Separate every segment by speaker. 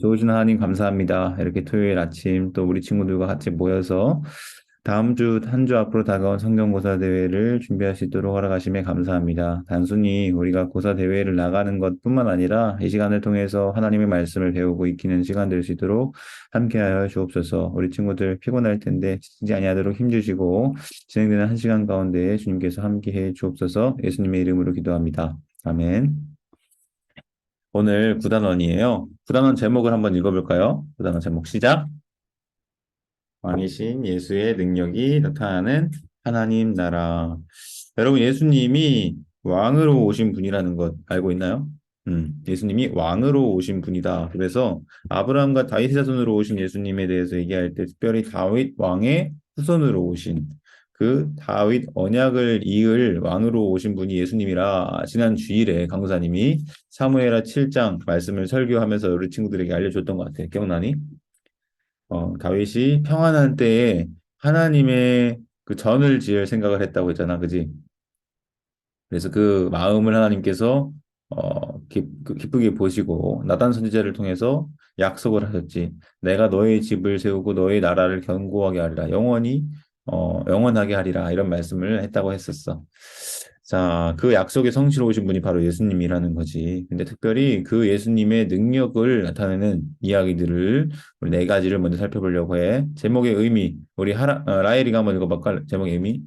Speaker 1: 좋으신 하나님 감사합니다. 이렇게 토요일 아침 또 우리 친구들과 같이 모여서 다음 주 한 주 앞으로 다가온 성경고사 대회를 준비할 수 있도록 허락하심에 감사합니다. 단순히 우리가 고사 대회를 나가는 것뿐만 아니라 이 시간을 통해서 하나님의 말씀을 배우고 익히는 시간 될 수 있도록 함께하여 주옵소서. 우리 친구들 피곤할 텐데 지치지 아니하도록 힘주시고 진행되는 한 시간 가운데 주님께서 함께해 주옵소서. 예수님의 이름으로 기도합니다. 아멘. 오늘 구단원이에요. 구단원 제목을 한번 읽어볼까요? 구단원 제목 시작. 왕이신 예수의 능력이 나타나는 하나님 나라. 여러분, 예수님이 왕으로 오신 분이라는 것 알고 있나요? 예수님이 왕으로 오신 분이다. 그래서 아브라함과 다윗의 자손으로 오신 예수님에 대해서 얘기할 때 특별히 다윗 왕의 후손으로 오신 그 다윗 언약을 이을 왕으로 오신 분이 예수님이라 지난 주일에 강사님이 사무엘하 7장 말씀을 설교하면서 우리 친구들에게 알려줬던 것 같아요. 기억나니? 다윗이 평안한 때에 하나님의 그 전을 지을 생각을 했다고 했잖아, 그지? 그래서 그 마음을 하나님께서 기쁘게 보시고 나단 선지자를 통해서 약속을 하셨지. 내가 너의 집을 세우고 너의 나라를 견고하게 하리라. 영원하게 하리라. 이런 말씀을 했다고 했었어. 자, 그 약속의 성취로 오신 분이 바로 예수님이라는 거지. 근데 특별히 그 예수님의 능력을 나타내는 이야기들을 우리 네 가지를 먼저 살펴보려고 해. 제목의 의미, 우리 라엘이가 한번 읽어볼까? 제목의 의미.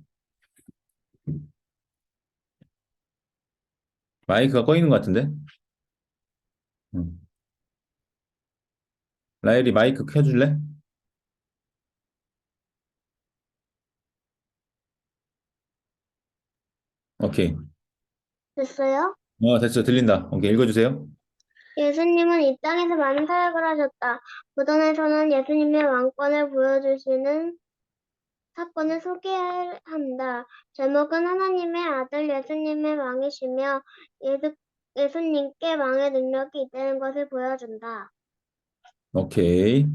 Speaker 1: 마이크가 꺼 있는 것 같은데? 음. 라엘이 마이크 켜줄래? 오케이.
Speaker 2: 됐어요?
Speaker 1: 됐어. 들린다. 오케이. 읽어주세요.
Speaker 2: 예수님은 이 땅에서 많은 사역을 하셨다. 무덤에서는 예수님의 왕권을 보여주시는 사건을 소개한다. 제목은 하나님의 아들 예수님의 왕이시며 예수님께 왕의 능력이 있다는 것을 보여준다.
Speaker 1: 오케이.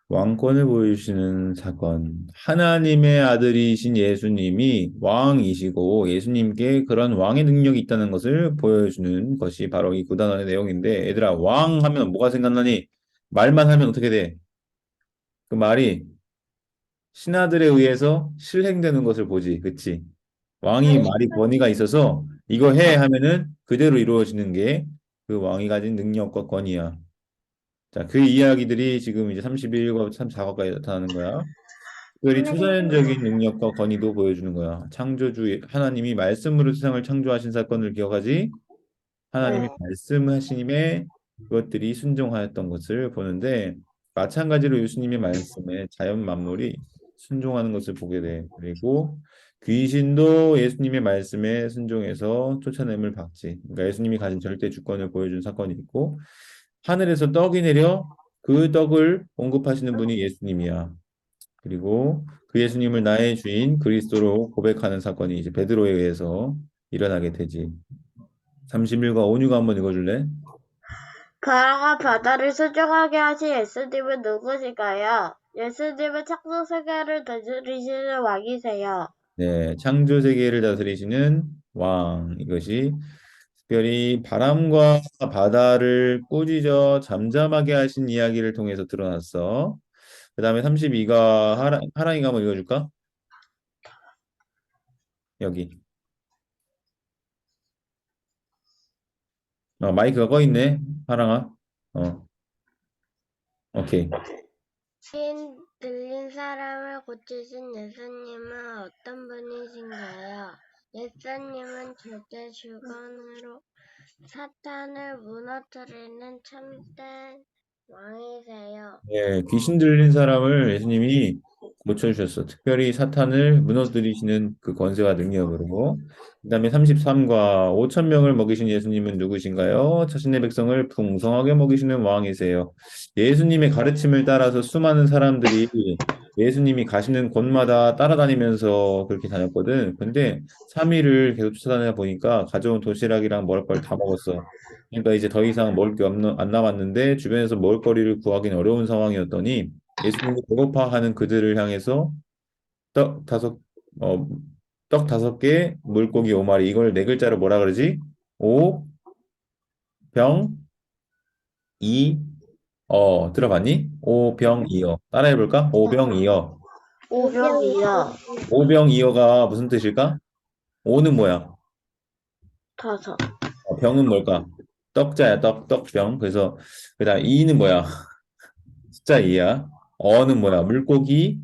Speaker 1: 왕권을 보여주시는 사건. 하나님의 아들이신 예수님이 왕이시고 예수님께 그런 왕의 능력이 있다는 것을 보여주는 것이 바로 이 구단원의 내용인데, 얘들아, 왕 하면 뭐가 생각나니? 말만 하면 어떻게 돼? 그 말이 신하들에 의해서 실행되는 것을 보지. 그치? 왕이 말이 권위가 있어서 이거 해 하면은 그대로 이루어지는 게 그 왕이 가진 능력과 권위야. 자, 그 이야기들이 지금 이제 31과 34과까지 나타나는 거야. 특별히 초자연적인 능력과 권위도 보여주는 거야. 하나님이 말씀으로 세상을 창조하신 사건을 기억하지? 하나님이
Speaker 2: 네.
Speaker 1: 말씀하심에 그것들이 순종하였던 것을 보는데, 마찬가지로 예수님의 말씀에 자연 만물이 순종하는 것을 보게 돼. 그리고 귀신도 예수님의 말씀에 순종해서 쫓아냄을 받지. 그러니까 예수님이 가진 절대 주권을 보여준 사건이 있고, 하늘에서 떡이 내려 그 떡을 공급하시는 분이 예수님이야. 그리고 그 예수님을 나의 주인 그리스도로 고백하는 사건이 이제 베드로에 의해서 일어나게 되지. 31과 56 한번 읽어줄래?
Speaker 2: 바다가 바다를 수정하게 하신 예수님은 누구신가요? 예수님은 창조 세계를 다스리시는 왕이세요.
Speaker 1: 네, 창조 세계를 다스리시는 왕. 이것이 특별히 바람과 바다를 꾸짖어 잠잠하게 하신 이야기를 통해서 드러났어. 그 다음에 32가 하랑이가 한번 읽어줄까? 여기. 마이크가 꺼 있네. 하랑아. 어, 오케이.
Speaker 2: 신 들린 사람을 고치신 예수님은 어떤 분이신가요? 예수님은 절대 주권으로 사탄을 무너뜨리는 참된 왕이세요.
Speaker 1: 예, 귀신 들린 사람을 예수님이 고쳐주셨어. 특별히 사탄을 무너뜨리시는 그 권세와 능력으로. 그다음에 33과 5천 명을 먹이신 예수님은 누구신가요? 자신의 백성을 풍성하게 먹이시는 왕이세요. 예수님의 가르침을 따라서 수많은 사람들이 예수님이 가시는 곳마다 따라다니면서 그렇게 다녔거든. 근데 3일을 계속 쫓아다니다 보니까 가져온 도시락이랑 먹을 걸 다 먹었어. 그러니까 이제 더 이상 먹을 게 안 남았는데 주변에서 먹을거리를 구하기는 어려운 상황이었더니 예수님이 배고파하는 그들을 향해서 떡 다섯 어, 떡 5개, 물고기 5마리, 이걸 네 글자로 뭐라 그러지? 오, 병, 이. 들어봤니? 오병이어. 따라해볼까? 오병이어.
Speaker 3: 오병이어.
Speaker 1: 오병이어가 무슨 뜻일까? 오는 뭐야?
Speaker 3: 다섯.
Speaker 1: 병은 뭘까? 떡자야, 떡병. 그래서, 그다음 이는 뭐야? 숫자 2야. 어는 뭐야? 물고기.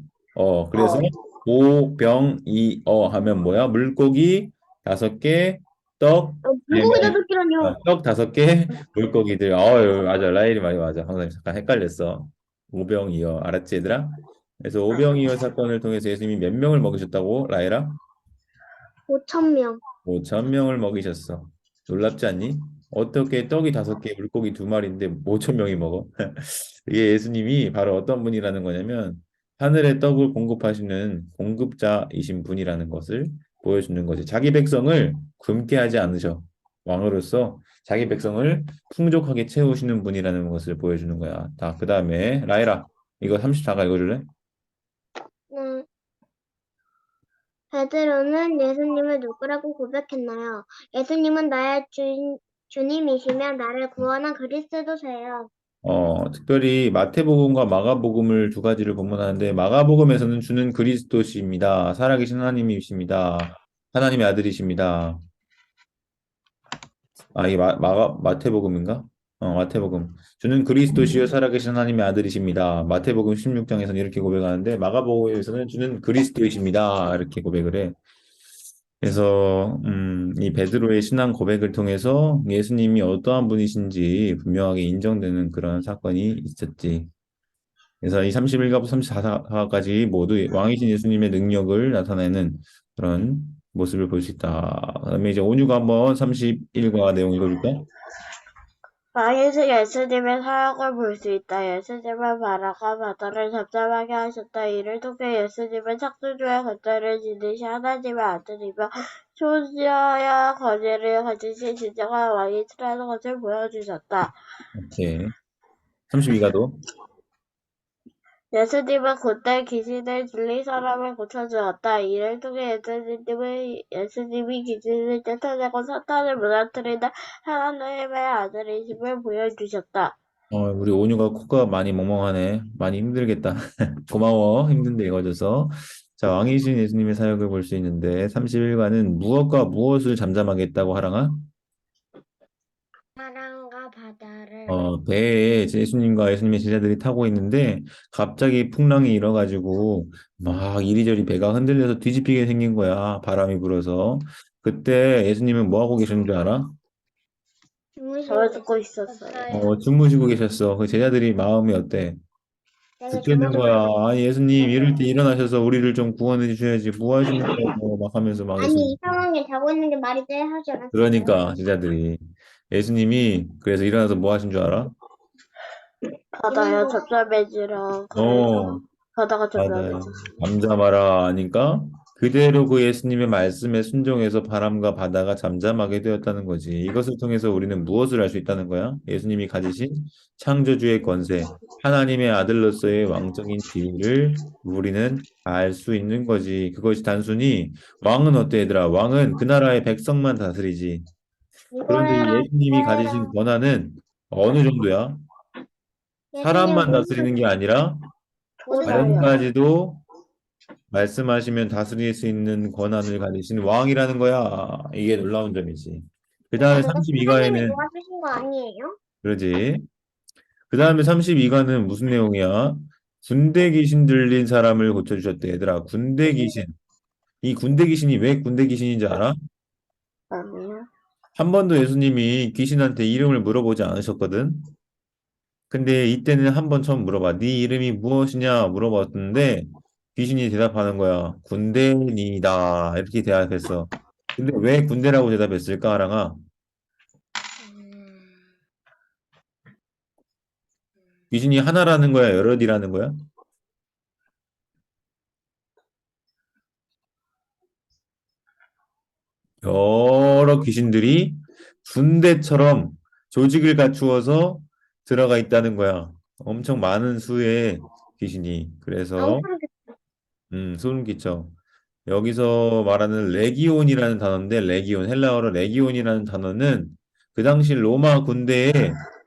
Speaker 1: 그래서
Speaker 3: 어.
Speaker 1: 오병이어 하면 뭐야? 물고기 5개, 떡,
Speaker 3: 물고기
Speaker 1: 그다음에
Speaker 3: 다섯 개라뇨.
Speaker 1: 떡 5개, 물고기들. 맞아. 라일이 많이 맞아. 항상 잠깐 헷갈렸어. 오병이어. 알았지, 얘들아? 그래서 오병이어 사건을 통해서 예수님이 몇 명을 먹이셨다고, 라이라?
Speaker 3: 5,000명.
Speaker 1: 5천 명을 먹이셨어. 놀랍지 않니? 어떻게 떡이 5개, 물고기 2마리인데 5천 명이 먹어? 이게 예수님이 바로 어떤 분이라는 거냐면 하늘의 떡을 공급하시는 공급자이신 분이라는 것을 보여주는 거지. 자기 백성을 굶게 하지 않으셔. 왕으로서 자기 백성을 풍족하게 채우시는 분이라는 것을 보여주는 거야. 자, 그 다음에 라이라, 이거 34가 읽어줄래?
Speaker 3: 네. 베드로는 예수님을 누구라고 고백했나요? 예수님은 나의 주님이시며 나를 구원한 그리스도세요.
Speaker 1: 특별히 마태복음과 마가복음을 두 가지를 본문하는데 마가복음에서는 주는 그리스도십니다. 살아계신 하나님이십니다. 하나님의 아들이십니다. 이게 마태복음인가? 마태복음. 주는 그리스도시요 살아계신 하나님의 아들이십니다. 마태복음 16장에서는 이렇게 고백하는데 마가복음에서는 주는 그리스도이십니다. 이렇게 고백을 해. 그래서 이 베드로의 신앙 고백을 통해서 예수님이 어떠한 분이신지 분명하게 인정되는 그런 사건이 있었지. 그래서 이 31가부터 34가지 모두 왕이신 예수님의 능력을 나타내는 그런 모습을 볼 수 있다. 그다음에 이제 온유가 한번 31과 내용 읽어줄까?
Speaker 3: 왕에서 예수님의 사역을 볼 수 있다. 예수님은 바다가 바다를 잠잠하게 하셨다. 이를 통해 예수님은 창조주의 권세를 지니시 하나님의 아들이며 존재하여 권위를 가지신 진정한 왕이시라는 것을 보여주셨다.
Speaker 1: 오케이. 32가도.
Speaker 3: 예수님은 곧잘 귀신을 들린 사람을 고쳐주었다. 이를 통해 예수님이 귀신을 쫓아내고 사탄을 무너뜨리는 하나님의 아들이심을 보여주셨다.
Speaker 1: 우리 온유가 코가 많이 멍멍하네. 많이 힘들겠다. 고마워. 힘든데 읽어줘서. 자, 왕이신 예수님의 사역을 볼 수 있는데 31과는 무엇과 무엇을 잠잠하게 했다고 하랑아?
Speaker 2: 사랑과 바다를
Speaker 1: 배에 예수님과 예수님의 제자들이 타고 있는데 갑자기 풍랑이 일어가지고 막 이리저리 배가 흔들려서 뒤집히게 생긴 거야. 바람이 불어서. 그때 예수님은 뭐 하고 계셨는 줄 알아?
Speaker 3: 잡아주고 있었어요.
Speaker 2: 있었어요.
Speaker 1: 주무시고 계셨어. 그 제자들이 마음이 어때?
Speaker 3: 내가
Speaker 1: 듣겠는
Speaker 3: 주무시고
Speaker 1: 거야.
Speaker 3: 있었어요.
Speaker 1: 아니 예수님 이럴 때 일어나셔서 우리를 좀 구원해 주셔야지. 뭐 하시는 거예요? 막 하면서 막
Speaker 3: 아니,
Speaker 1: 예수님.
Speaker 3: 이 상황에 자고 있는 게 말이 돼 하지 않았어요?
Speaker 1: 그러니까 제자들이 예수님이 그래서 일어나서 뭐 하신 줄 알아?
Speaker 3: 바다야 잠잠해지라 그래서
Speaker 1: 어,
Speaker 3: 바다가
Speaker 1: 맞아요.
Speaker 3: 잠잠해졌어.
Speaker 1: 잠잠하라 하니까 그대로 그 예수님의 말씀에 순종해서 바람과 바다가 잠잠하게 되었다는 거지. 이것을 통해서 우리는 무엇을 알 수 있다는 거야? 예수님이 가지신 창조주의 권세, 하나님의 아들로서의 왕적인 지위를 우리는 알 수 있는 거지. 그것이 단순히 왕은 어때, 얘들아? 왕은 그 나라의 백성만 다스리지. 그런데 이
Speaker 3: 이거랑
Speaker 1: 예수님이 가지신 권한은 어느 정도야?
Speaker 3: 예수님
Speaker 1: 사람만 다스리는 게 아니라
Speaker 3: 보세요.
Speaker 1: 자연까지도 말씀하시면 다스릴 수 있는 권한을 가지신 왕이라는 거야. 이게 놀라운 점이지. 그 다음에
Speaker 3: 그거 하나님이
Speaker 1: 32가에는,
Speaker 3: 도와주신 거 아니에요?
Speaker 1: 그러지. 그 다음에 32가는 무슨 내용이야? 군대 귀신 들린 사람을 고쳐주셨대, 얘들아. 군대 귀신. 이 군대 귀신이 왜 군대 귀신인지 알아?
Speaker 3: 아니요.
Speaker 1: 한 번도 예수님이 귀신한테 이름을 물어보지 않으셨거든. 근데 이때는 한 번 처음 물어봐. 네 이름이 무엇이냐 물어봤는데 귀신이 대답하는 거야. 군대니다. 이렇게 대답했어. 근데 왜 군대라고 대답했을까, 하랑아?
Speaker 2: 음,
Speaker 1: 귀신이 하나라는 거야, 여럿이라는 거야? 여러 귀신들이 군대처럼 조직을 갖추어서 들어가 있다는 거야. 엄청 많은 수의 귀신이. 그래서
Speaker 3: 엄청
Speaker 1: 소름 끼쳐. 여기서 말하는 레기온이라는 단어인데 레기온 헬라어로 레기온이라는 단어는 그 당시 로마 군대의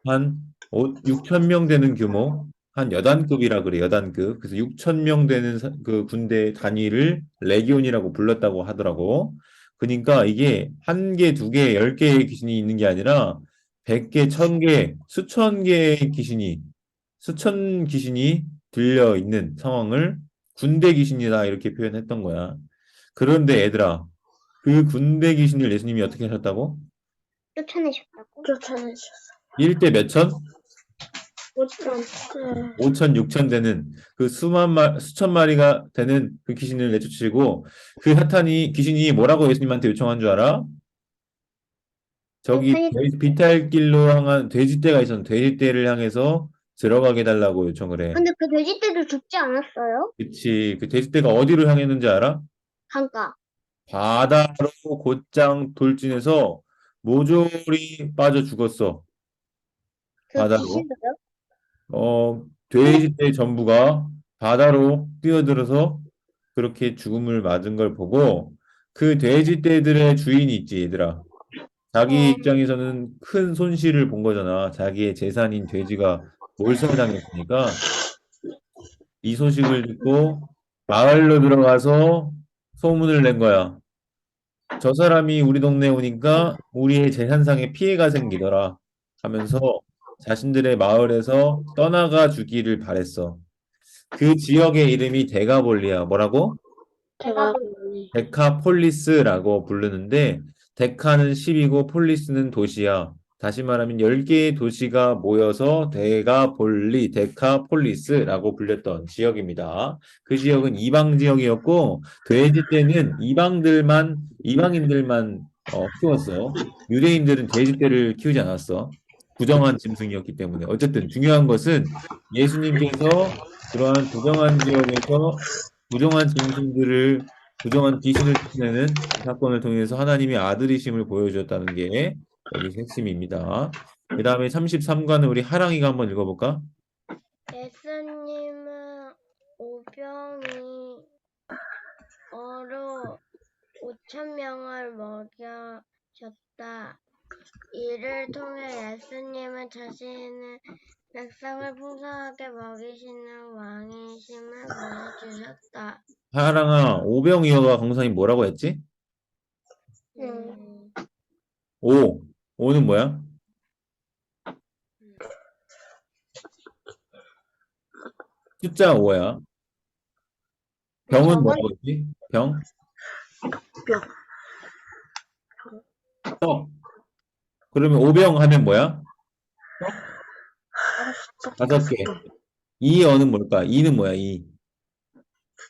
Speaker 1: 한 6천 명 되는 규모, 한 여단급이라 그래, 여단급. 그래서 6천 명 되는 그 군대 단위를 레기온이라고 불렀다고 하더라고. 그러니까 이게 한 개, 두 개, 10개의 귀신이 있는 게 아니라 100개, 1000개, 수천 개의 귀신이, 수천 귀신이 들려 있는 상황을 군대 귀신이다 이렇게 표현했던 거야. 그런데 얘들아, 그 군대 귀신을 예수님이 어떻게 하셨다고?
Speaker 2: 쫓아내셨다고?
Speaker 3: 쫓아내셨어.
Speaker 1: 1대 몇 천?
Speaker 2: 5천.
Speaker 3: 네.
Speaker 1: 5천, 6천 되는 그 수천 마리가 되는 그 귀신을 내쫓으시고 그 사탄이 귀신이 뭐라고 예수님한테 요청한 줄 알아? 저기 비탈길로 향한 돼지떼가 있었는데 돼지떼를 향해서 들어가게 해달라고 요청을 해.
Speaker 2: 근데 그 돼지떼도 죽지 않았어요?
Speaker 1: 그치. 그 돼지떼가 어디로 향했는지 알아?
Speaker 2: 강가.
Speaker 1: 바다로 곧장 돌진해서 모조리 빠져 죽었어.
Speaker 2: 그
Speaker 1: 바다로.
Speaker 2: 귀신도요?
Speaker 1: 돼지떼 전부가 바다로 뛰어들어서 그렇게 죽음을 맞은 걸 보고 그 돼지떼들의 주인이 있지, 얘들아. 자기 입장에서는 큰 손실을 본 거잖아. 자기의 재산인 돼지가 몰살당했으니까 이 소식을 듣고 마을로 들어가서 소문을 낸 거야. 저 사람이 우리 동네에 오니까 우리의 재산상에 피해가 생기더라 하면서 자신들의 마을에서 떠나가 주기를 바랬어. 그 지역의 이름이 데가볼리야. 뭐라고?
Speaker 3: 제가
Speaker 1: 데카폴리스라고 부르는데 데카는 10이고 폴리스는 도시야. 다시 말하면 10개의 도시가 모여서 데카폴리스라고 불렸던 지역입니다. 그 지역은 이방 지역이었고 돼지 떼는 이방인들만 키웠어. 유대인들은 돼지 떼를 키우지 않았어. 부정한 짐승이었기 때문에. 어쨌든 중요한 것은 예수님께서 그러한 부정한 지역에서 부정한 짐승들을 부정한 귀신을 쫓아내는 이 사건을 통해서 하나님의 아들이심을 보여주었다는 게 여기 핵심입니다. 그 다음에 33관은 우리 하랑이가 한번 읽어볼까?
Speaker 2: 예수님은 오병이 어로 5천 명을 먹여줬다. 이를 통해 예수님은 자신의 백성을 풍성하게 먹이시는 왕이심을 보여주셨다.
Speaker 1: 하랑아, 오병이어가 강사님 뭐라고 했지?
Speaker 2: 음,
Speaker 1: 오. 오는 뭐야? 숫자 5야. 병은 뭐라고 했지? 병?
Speaker 3: 뿅.
Speaker 1: 떡. 그러면 오병 하면 뭐야? 5개. 이어는 뭘까? 이는 뭐야? 이.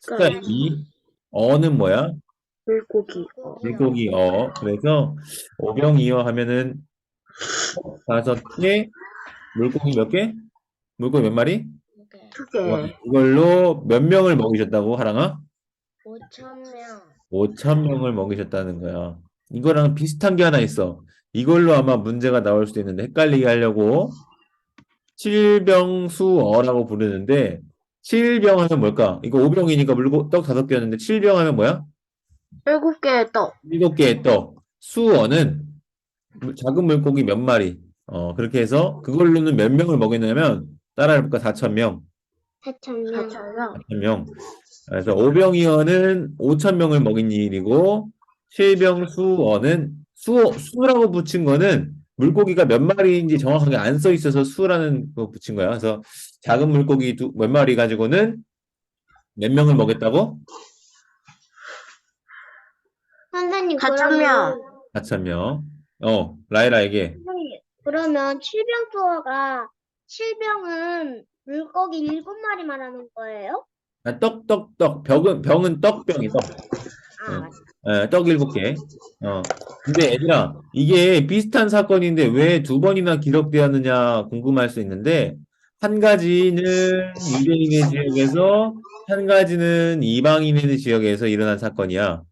Speaker 1: 숫자 2. 어는 뭐야?
Speaker 3: 물고기.
Speaker 1: 물고기 그래서 오병이어 하면은 5개, 물고기 몇 개? 물고기 몇 마리?
Speaker 3: 2개.
Speaker 1: 이걸로 몇 명을 먹이셨다고, 하랑아?
Speaker 2: 5천 명.
Speaker 1: 5천 명을 먹이셨다는 거야. 이거랑 비슷한 게 하나 있어. 이걸로 아마 문제가 나올 수도 있는데 헷갈리게 하려고 칠병수어라고 부르는데 칠병 하면 뭘까? 이거 오병이니까 떡 5개였는데 칠병 하면 뭐야?
Speaker 3: 7개의 떡.
Speaker 1: 7개의 떡. 수어는 작은 물고기 몇 마리. 그렇게 해서 그걸로는 몇 명을 먹였냐면 따라해볼까? 4천 명.
Speaker 2: 4천 명.
Speaker 3: 4,000명.
Speaker 1: 4천 명. 그래서 오병이어는 5천 명을 먹인 일이고 칠병수어는 수라고 붙인 거는 물고기가 몇 마리인지 정확하게 안 써 있어서 수라는 거 붙인 거야. 그래서 작은 물고기 몇 마리 가지고는 몇 명을 먹였다고?
Speaker 2: 선생님,
Speaker 3: 4,000명.
Speaker 1: 4천 명. 라이라에게.
Speaker 2: 그러면 칠병투어가 칠병은 물고기 7마리 말하는 거예요?
Speaker 1: 병은 떡병이 떡. 떡 7개. 근데 얘들아, 이게 비슷한 사건인데 왜 2번이나 기록되었느냐 궁금할 수 있는데, 한 가지는 유대인의 지역에서, 한 가지는 이방인의 지역에서 일어난 사건이야.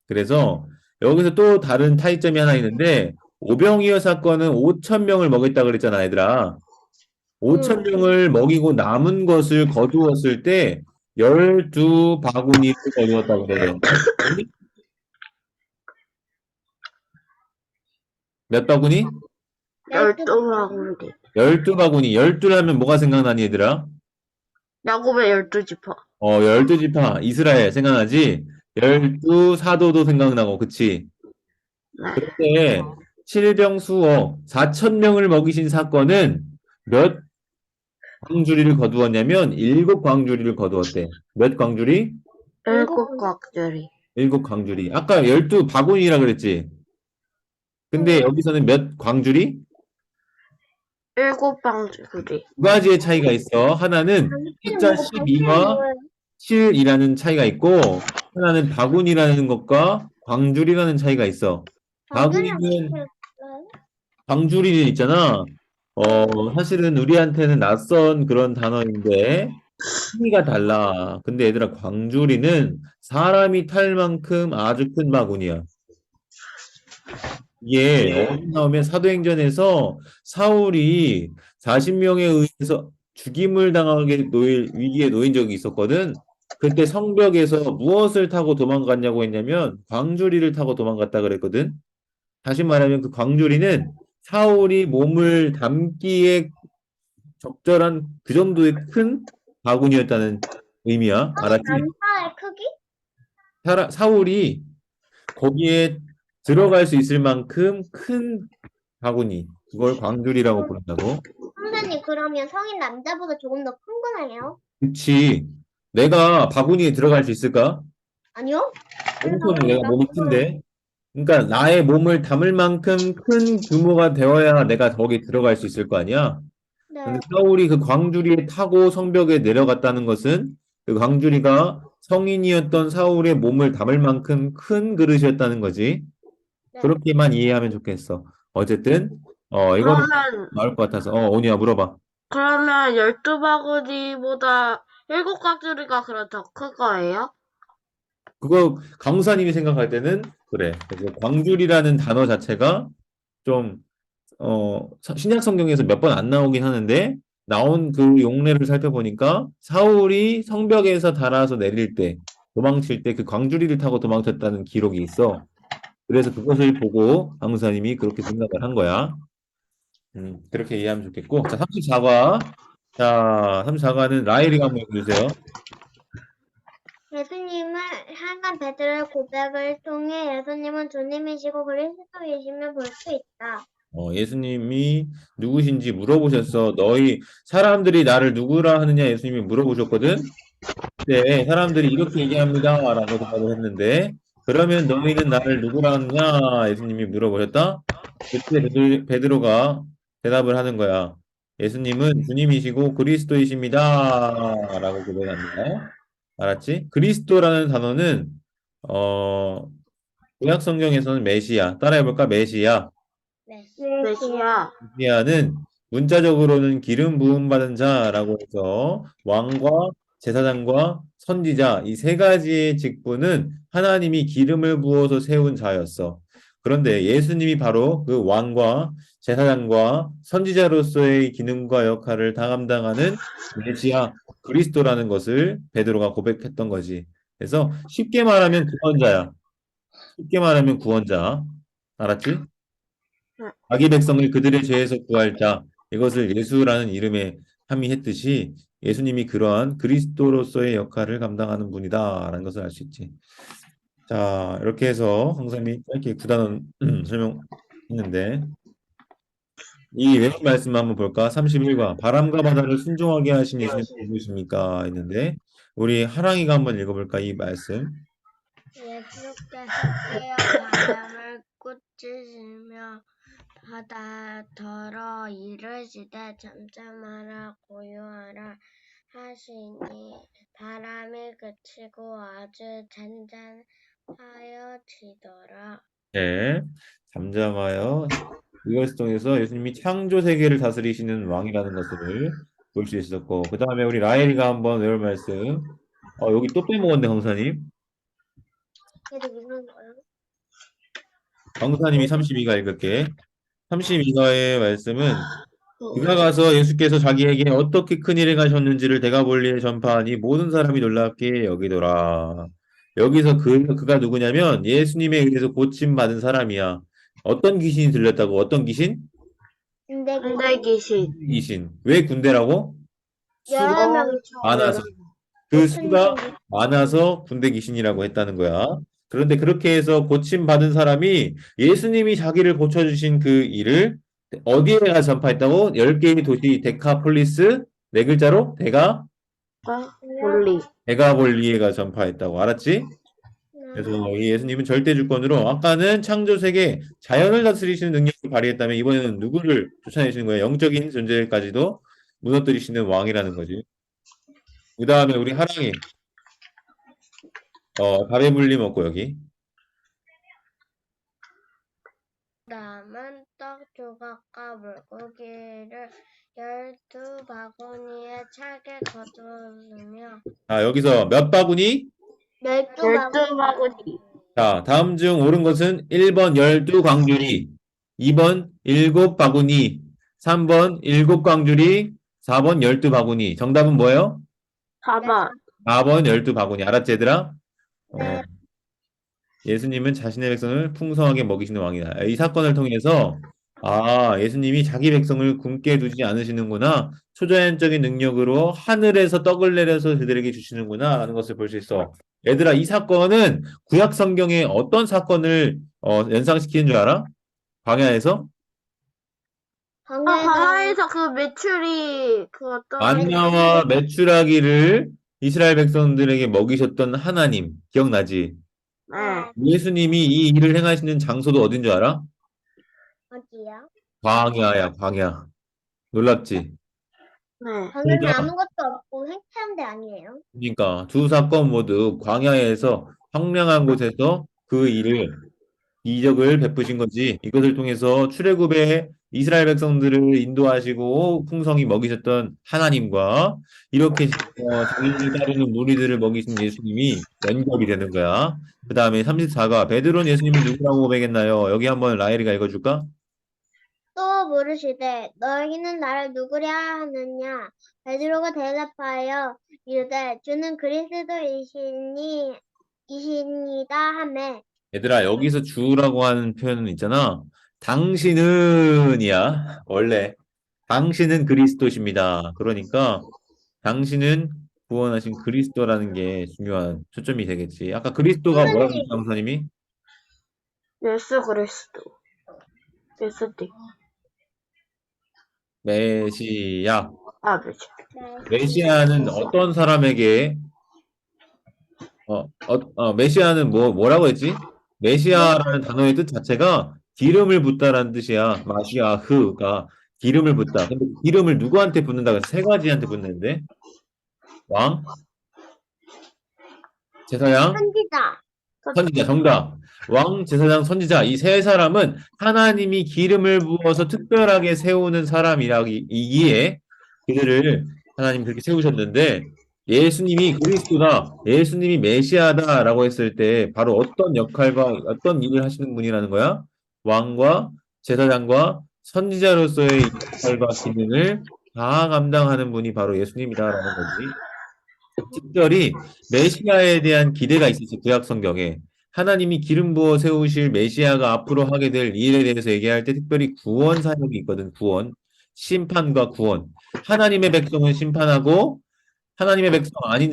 Speaker 1: 그래서 여기서 또 다른 타이점이 하나 있는데, 오병이어 사건은 5천 명을 먹였다 그랬잖아, 얘들아. 5천 명을 먹이고 남은 것을 거두었을 때, 12바구니를 거두었다 그래. 몇 바구니?
Speaker 3: 12바구니.
Speaker 1: 12바구니. 12라면 뭐가 생각나니, 얘들아?
Speaker 3: 야곱의 12지파.
Speaker 1: 12지파. 이스라엘 생각나지? 12사도도 생각나고, 그치?
Speaker 3: 네.
Speaker 1: 그런데 칠병수어 4,000명을 먹이신 사건은 몇 광주리를 거두었냐면 7광주리를 거두었대. 몇 광주리?
Speaker 3: 7곽짜리.
Speaker 1: 7광주리. 아까 12바구니라 그랬지? 근데 여기서는 몇 광주리?
Speaker 3: 7방주리.
Speaker 1: 두 가지의 차이가 있어. 하나는
Speaker 2: 당신은
Speaker 1: 숫자
Speaker 2: 뭐
Speaker 1: 12와 7이라는 차이가 있고, 하나는 바구니라는 것과 광주리라는 차이가 있어.
Speaker 2: 방준이랑
Speaker 1: 바구니는,
Speaker 2: 비슷해요?
Speaker 1: 광주리는 있잖아. 사실은 우리한테는 낯선 그런 단어인데, 의미가 달라. 근데 얘들아, 광주리는 사람이 탈 만큼 아주 큰 바구니야. 이게 어디 나오면 사도행전에서 사울이 40명에 의해서 죽임을 당하게 놓일 위기에 놓인 적이 있었거든. 그때 성벽에서 무엇을 타고 도망갔냐고 했냐면 광주리를 타고 도망갔다 그랬거든. 다시 말하면 그 광주리는 사울이 몸을 담기에 적절한 그 정도의 큰 바구니였다는 의미야. 알았지?
Speaker 2: 남자의 크기?
Speaker 1: 사울이 거기에 들어갈 수 있을 만큼 큰 바구니. 그걸 광주리라고 부른다고.
Speaker 2: 선생님, 그러면 성인 남자보다 조금 더 큰 거네요?
Speaker 1: 그치. 내가 바구니에 들어갈 수 있을까?
Speaker 2: 아니요?
Speaker 1: 엄청 내가 몸이 큰데. 그러니까 나의 몸을 담을 만큼 큰 규모가 되어야 내가 거기 들어갈 수 있을 거 아니야? 근데
Speaker 2: 네.
Speaker 1: 사울이 그 광주리에 타고 성벽에 내려갔다는 것은 그 광주리가 성인이었던 사울의 몸을 담을 만큼 큰 그릇이었다는 거지.
Speaker 2: 네.
Speaker 1: 그렇게만 이해하면 좋겠어. 어쨌든, 이거는
Speaker 3: 그러면,
Speaker 1: 나올 것 같아서. 온이야, 물어봐.
Speaker 3: 그러면 12바구니보다 7곽짜리가 그럼 더 큰 거예요?
Speaker 1: 그거 강사님이 생각할 때는 그래. 그래서 광줄이라는 단어 자체가 좀 신약 성경에서 몇 번 안 나오긴 하는데 나온 그 용례를 살펴보니까 사울이 성벽에서 달아서 내릴 때 도망칠 때 그 광주리를 타고 도망쳤다는 기록이 있어. 그래서 그것을 보고 강사님이 그렇게 생각을 한 거야. 그렇게 이해하면 좋겠고. 자, 34과. 자, 34과는 라일이가 한번 읽어주세요.
Speaker 2: 예수님을 향한 베드로의 고백을 통해 예수님은 주님이시고 그리스도이심을 볼 수 있다.
Speaker 1: 예수님이 누구신지 물어보셨어. 사람들이 나를 누구라 하느냐 예수님이 물어보셨거든. 네, 사람들이 이렇게 얘기합니다. 라고 대답을 했는데, 그러면 너희는 나를 누구라 하느냐? 예수님이 물어보셨다. 그때 베드로가 대답을 하는 거야. 예수님은 주님이시고 그리스도이십니다. 라고 고백합니다. 알았지? 그리스도라는 단어는, 어, 구약 성경에서는 메시아. 따라해볼까? 메시아.
Speaker 2: 네.
Speaker 3: 메시아.
Speaker 1: 메시아는 문자적으로는 기름 부음 받은 자라고 해서 왕과 제사장과 선지자 이 세 가지의 직분은 하나님이 기름을 부어서 세운 자였어. 그런데 예수님이 바로 그 왕과 제사장과 선지자로서의 기능과 역할을 다 감당하는 메시아 그리스도라는 것을 베드로가 고백했던 거지. 그래서 쉽게 말하면 구원자야. 쉽게 말하면 구원자. 알았지? 자기 백성을 그들의 죄에서 구할 자, 이것을 예수라는 이름에 함의했듯이 예수님이 그러한 그리스도로서의 역할을 감당하는 분이다라는 것을 알 수 있지. 자, 이렇게 해서 황삼이 짧게 구단원 설명했는데 이 외운 말씀 한번 볼까? 31과 바람과 바다를 순종하게 하신 예수님 누구십니까? 했는데 우리 하랑이가 한번 읽어볼까? 이 말씀.
Speaker 2: 예수께서 깨어 바람을 꾸짖으며 바다더러 이르시되 잠잠하라 고요하라 하시니 바람이 그치고 아주 잔잔하여지더라.
Speaker 1: 네, 잠잠하여 이것을 통해서 예수님이 창조 세계를 다스리시는 왕이라는 것을 볼 수 있었고, 그 다음에 우리 라엘이가 한번 외울 말씀. 여기 또 빼먹었네, 강사님.
Speaker 2: 계속 읽는 거요?
Speaker 1: 강사님이 32가 읽을게. 32가의 말씀은 그가 가서 예수께서 자기에게 어떻게 큰 일을 가셨는지를 대가볼리에 전파하니 모든 사람이 놀랍게 여기더라. 여기서 그가 누구냐면 예수님에 의해서 고침받은 사람이야. 어떤 귀신이 들렸다고? 어떤 귀신?
Speaker 2: 근데
Speaker 3: 군대 귀신.
Speaker 1: 귀신. 왜 군대라고? 수가
Speaker 2: 여러 명이
Speaker 1: 많아서. 그
Speaker 2: 높은
Speaker 1: 수가
Speaker 2: 층
Speaker 1: 많아서 군대 귀신이라고 했다는 거야. 그런데 그렇게 해서 고침받은 사람이 예수님이 자기를 고쳐주신 그 일을 어디에 가서 전파했다고? 10개의 도시 데카폴리스, 네 글자로
Speaker 3: 볼리.
Speaker 1: 데가볼리에 가서 전파했다고. 알았지? 그래서 이 예수님은 절대 주권으로 아까는 창조세계 자연을 다스리시는 능력을 발휘했다면 이번에는 누구를 쫓아내시는 거예요? 영적인 존재까지도 무너뜨리시는 왕이라는 거지. 그 다음에 우리 하랑이 밥에 물림 없고 여기
Speaker 2: 남은 떡 조각과 물고기를 12바구니에 차게 거두며
Speaker 1: 여기서 몇 바구니?
Speaker 3: 12바구니.
Speaker 1: 자, 다음 중 옳은 것은 1번 12광주리, 2번 7바구니, 3번 7광주리, 4번 12바구니. 정답은 뭐예요?
Speaker 3: 4번.
Speaker 1: 4번 12바구니. 알았지, 얘들아?
Speaker 2: 네.
Speaker 1: 예수님은 자신의 백성을 풍성하게 먹이시는 왕이다. 이 사건을 통해서 예수님이 자기 백성을 굶게 두지 않으시는구나. 초자연적인 능력으로 하늘에서 떡을 내려서 그들에게 주시는구나 라는 것을 볼 수 있어. 얘들아, 이 사건은 구약 성경의 어떤 사건을 연상시키는 줄 알아? 광야에서?
Speaker 3: 광야에서 그 메추리 그 어떤
Speaker 1: 만나와 메추라기를 이스라엘 백성들에게 먹이셨던 하나님 기억나지?
Speaker 3: 네.
Speaker 1: 예수님이 이 일을 행하시는 장소도 어딘 줄 알아?
Speaker 2: 어디요?
Speaker 1: 광야야, 광야. 놀랍지?
Speaker 3: 네.
Speaker 2: 방금은
Speaker 1: 그러니까,
Speaker 2: 아무것도 없고 행차한 데 아니에요?
Speaker 1: 그러니까 두 사건 모두 광야에서 황량한 곳에서 그 일을 이적을 베푸신 거지. 이것을 통해서 출애굽에 이스라엘 백성들을 인도하시고 풍성히 먹이셨던 하나님과 이렇게 자기를 따르는 무리들을 먹이신 예수님이 연결이 되는 거야. 그 다음에 34가 베드로는 예수님을 누구라고 고백했나요? 여기 한번 라엘이가 읽어줄까?
Speaker 2: 또 물으시되 너희는 나를 누구랴 하느냐 베드로가 대답하여 이르되 주는 이시니다 하매
Speaker 1: 얘들아, 여기서 주라고 하는 표현은 있잖아. 당신은이야. 원래. 당신은 그리스도십니다. 그러니까 당신은 구원하신 그리스도라는 게 중요한 초점이 되겠지. 아까 그리스도가 뭐라고
Speaker 2: 선생님
Speaker 1: 했죠, 강사님이?
Speaker 3: 예수 그리스도. 예수님.
Speaker 1: 메시아.
Speaker 3: 그렇죠.
Speaker 1: 메시아는 어떤 사람에게, 메시아는 뭐라고 했지? 메시아라는 단어의 뜻 자체가 기름을 붓다라는 뜻이야. 마시아흐가 기름을 붓다. 근데 기름을 누구한테 붓는다고 해서 세 가지한테 붓는데? 왕, 제사장,
Speaker 2: 선지자
Speaker 1: 선지자. 정답. 왕, 제사장, 선지자. 이 세 사람은 하나님이 기름을 부어서 특별하게 세우는 사람이기에 그들을 하나님 그렇게 세우셨는데 예수님이 그리스도다, 예수님이 메시아다라고 했을 때 바로 어떤 역할과 어떤 일을 하시는 분이라는 거야? 왕과 제사장과 선지자로서의 역할과 기능을 다 감당하는 분이 바로 예수님이다라는 거지. 특별히 메시아에 대한 기대가 있었지, 구약 성경에. 하나님이 기름 부어 세우실 메시아가 앞으로 하게 될 일에 대해서 얘기할 때 특별히 구원 사역이 있거든, 구원. 심판과 구원. 하나님의 백성은 심판하고, 하나님의 백성 아닌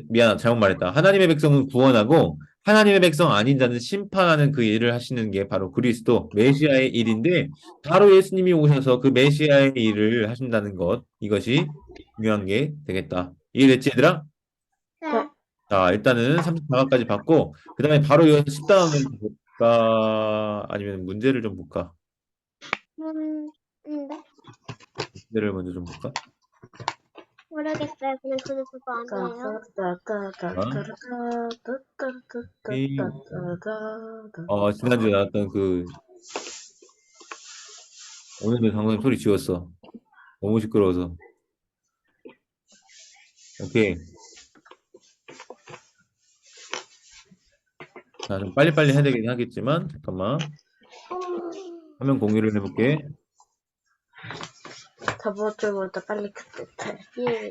Speaker 1: 미안, 잘못 말했다. 하나님의 백성은 구원하고, 하나님의 백성 아닌 자는 심판하는 그 일을 하시는 게 바로 그리스도, 메시아의 일인데, 바로 예수님이 오셔서 그 메시아의 일을 하신다는 것, 이것이 중요한 게 되겠다. 이해됐지, 얘들아?
Speaker 2: 네.
Speaker 1: 자, 일단은 34가지 받고, 그 다음에 바로 이어서 10단원 볼까? 아니면 문제를 좀 볼까?
Speaker 2: 네.
Speaker 1: 문제를 먼저 좀 볼까?
Speaker 2: 모르겠어요. 그냥 그거 아니에요.
Speaker 1: 지난주에 나왔던 오늘도 강사님 소리 지웠어. 너무 시끄러워서. 오케이. 자, 좀 빨리빨리 해야 되긴 하겠지만, 잠깐만. 화면 공유를 해볼게.
Speaker 3: 저번 주보다 빨리 끝냈어요. 예.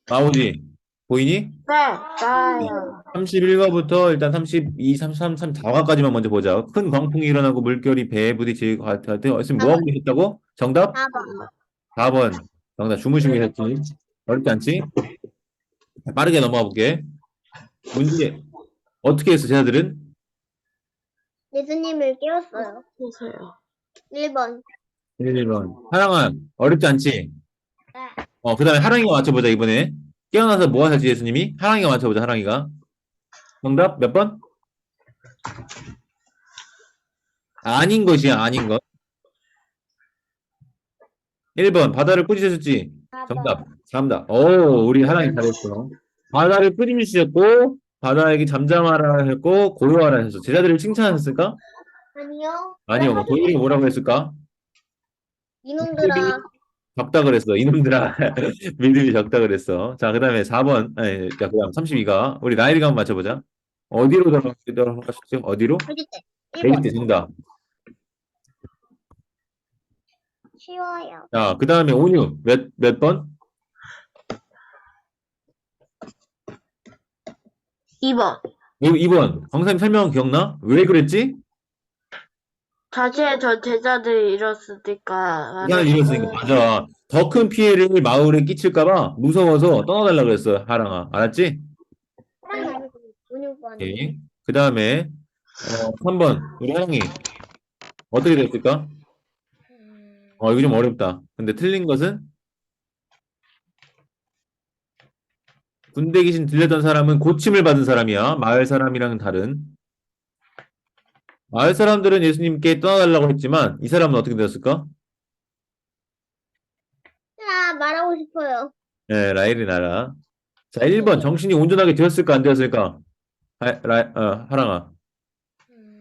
Speaker 1: 나오지? 보이니?
Speaker 3: 네, 나요.
Speaker 1: 31과부터 일단 32, 33, 34과까지만 먼저 보자. 큰 광풍이 일어나고 물결이 배에 부딪힐 것 같아. 지금 뭐 하고 계셨다고? 정답?
Speaker 2: 4번.
Speaker 1: 4번. 정답 주무시고 계셨지? 어렵지 않지? 빠르게 넘어가 볼게. 문제 어떻게 했어, 제자들은?
Speaker 2: 예수님을 깨웠어요.
Speaker 3: 보세요.
Speaker 2: 1번.
Speaker 1: 1번. 하랑아, 어렵지 않지?
Speaker 2: 네.
Speaker 1: 그 다음에 하랑이가 맞춰보자, 이번에. 깨어나서 뭐 하셨지, 예수님이? 하랑이가 맞춰보자, 하랑이가. 정답 몇 번? 아닌 것이야, 아닌 것. 1번, 바다를 꾸짖으셨지?
Speaker 2: 4번.
Speaker 1: 정답. 정답. 오, 우리 하랑이 잘했어. 바다를 꾸짖으셨고, 바다에게 잠잠하라 했고, 고요하라 했어. 제자들을 칭찬하셨을까?
Speaker 2: 아니요.
Speaker 1: 아니요. 도일이 뭐라고 했을까?
Speaker 2: 이놈들아.
Speaker 1: 적다 그랬어. 이놈들아. 믿음이 적다 그랬어. 자, 그 다음에 4번. 아니, 자, 그 다음 32가. 우리 나일이가 한번 맞춰보자. 어디로 돌아가셨죠? 어디로?
Speaker 2: 아기 때.
Speaker 1: 내릴
Speaker 2: 1번.
Speaker 1: 때 정답.
Speaker 2: 쉬워요.
Speaker 1: 자, 그 다음에 온유. 몇 번?
Speaker 3: 2번.
Speaker 1: 2번. 강사님 설명 기억나? 왜 그랬지?
Speaker 3: 자신의 전 제자들이 잃었으니까.
Speaker 1: 시간을 잃었으니까. 맞아. 더 큰 피해를 마을에 끼칠까봐 무서워서 떠나달라고 그랬어, 하랑아. 알았지?
Speaker 2: 사랑이 아니고 운유번.
Speaker 1: 오케이. 그 다음에, 3번. 우리 하랑이. 어떻게 됐을까? 이거 좀 어렵다. 근데 틀린 것은? 군대 귀신 들렸던 사람은 고침을 받은 사람이야. 마을 사람이랑은 다른. 마을 사람들은 예수님께 떠나달라고 했지만 이 사람은 어떻게 되었을까?
Speaker 2: 말하고 싶어요.
Speaker 1: 네, 라헬이 나라. 자, 1번 정신이 온전하게 되었을까 안 되었을까? 하랑아.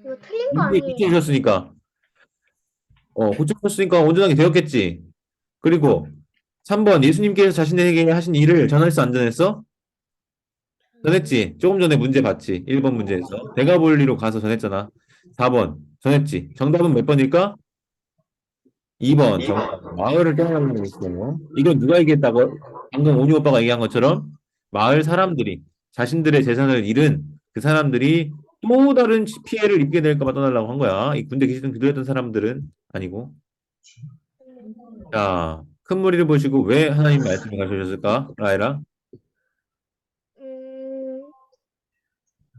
Speaker 2: 이거 틀린 거
Speaker 1: 군대
Speaker 2: 아니에요.
Speaker 1: 고쳐주셨으니까. 고쳐주셨으니까 온전하게 되었겠지. 그리고 3번 예수님께서 자신에게 하신 일을 전했어 안 전했어? 전했지. 조금 전에 문제 봤지. 1번 문제에서. 대가볼리로 가서 전했잖아. 4번 전했지. 정답은 몇 번일까? 2번 정답. 마을을 떠나려고 했어요. 이건 누가 얘기했다고? 방금 온유 오빠가 얘기한 것처럼 마을 사람들이 자신들의 재산을 잃은 그 사람들이 또 다른 피해를 입게 될까 봐 떠나려고 한 거야. 이 군대 기준 들렸던 사람들은 아니고. 자, 큰 무리를 보시고 왜 하나님 말씀을 가르쳐주셨을까? 라이라.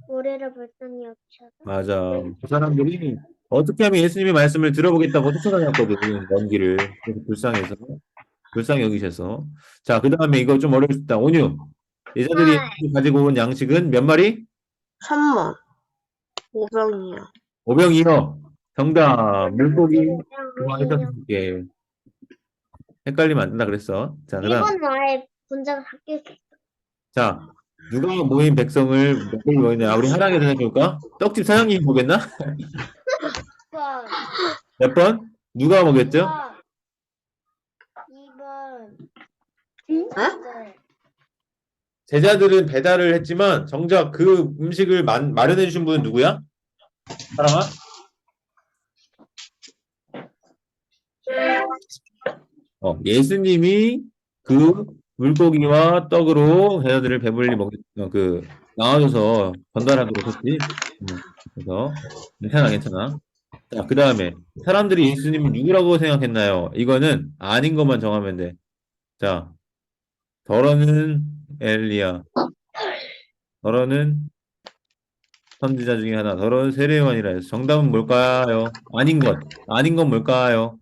Speaker 2: 모래를 불쌍히 여기셔서.
Speaker 1: 맞아. 그 사람들이 어떻게 하면 예수님의 말씀을 들어보겠다고 쫓아다녔거든. 먼 길을. 그래서 불쌍해서. 불쌍히 여기셔서. 자, 그 다음에 이거 좀 어려울 수 있다. 온유. 여자들이 가지고 온 양식은 몇 마리?
Speaker 3: 3번. 5번이요.
Speaker 1: 오병이어. 정답. 물고기 그만했었을게. 헷갈리면 안 된다 그랬어. 자, 그 다음.
Speaker 2: 1번은 아예 문제가 바뀌어 있어.
Speaker 1: 자, 누가 모인 백성을 먹을 모이냐? 우리 하랑이 대답해볼까? 떡집 사장님이 보겠나?
Speaker 2: 2번.
Speaker 1: 몇 번? 누가 먹였죠?
Speaker 2: 2번.
Speaker 3: 네?
Speaker 1: 제자들은 배달을 했지만 정작 그 음식을 마련해 주신 분은 누구야? 사랑아? 예수님이 그 물고기와 떡으로 제자들을 배불리 나눠줘서 전달하도록 했지. 그래서 괜찮아, 괜찮아. 자, 그 다음에 사람들이 예수님을 누구라고 생각했나요? 이거는 아닌 것만 정하면 돼. 자, 더러는 엘리야. 더러는 선지자 중에 하나. 더러는 세례요한이라 해서 정답은 뭘까요? 아닌 것. 아닌 건 뭘까요?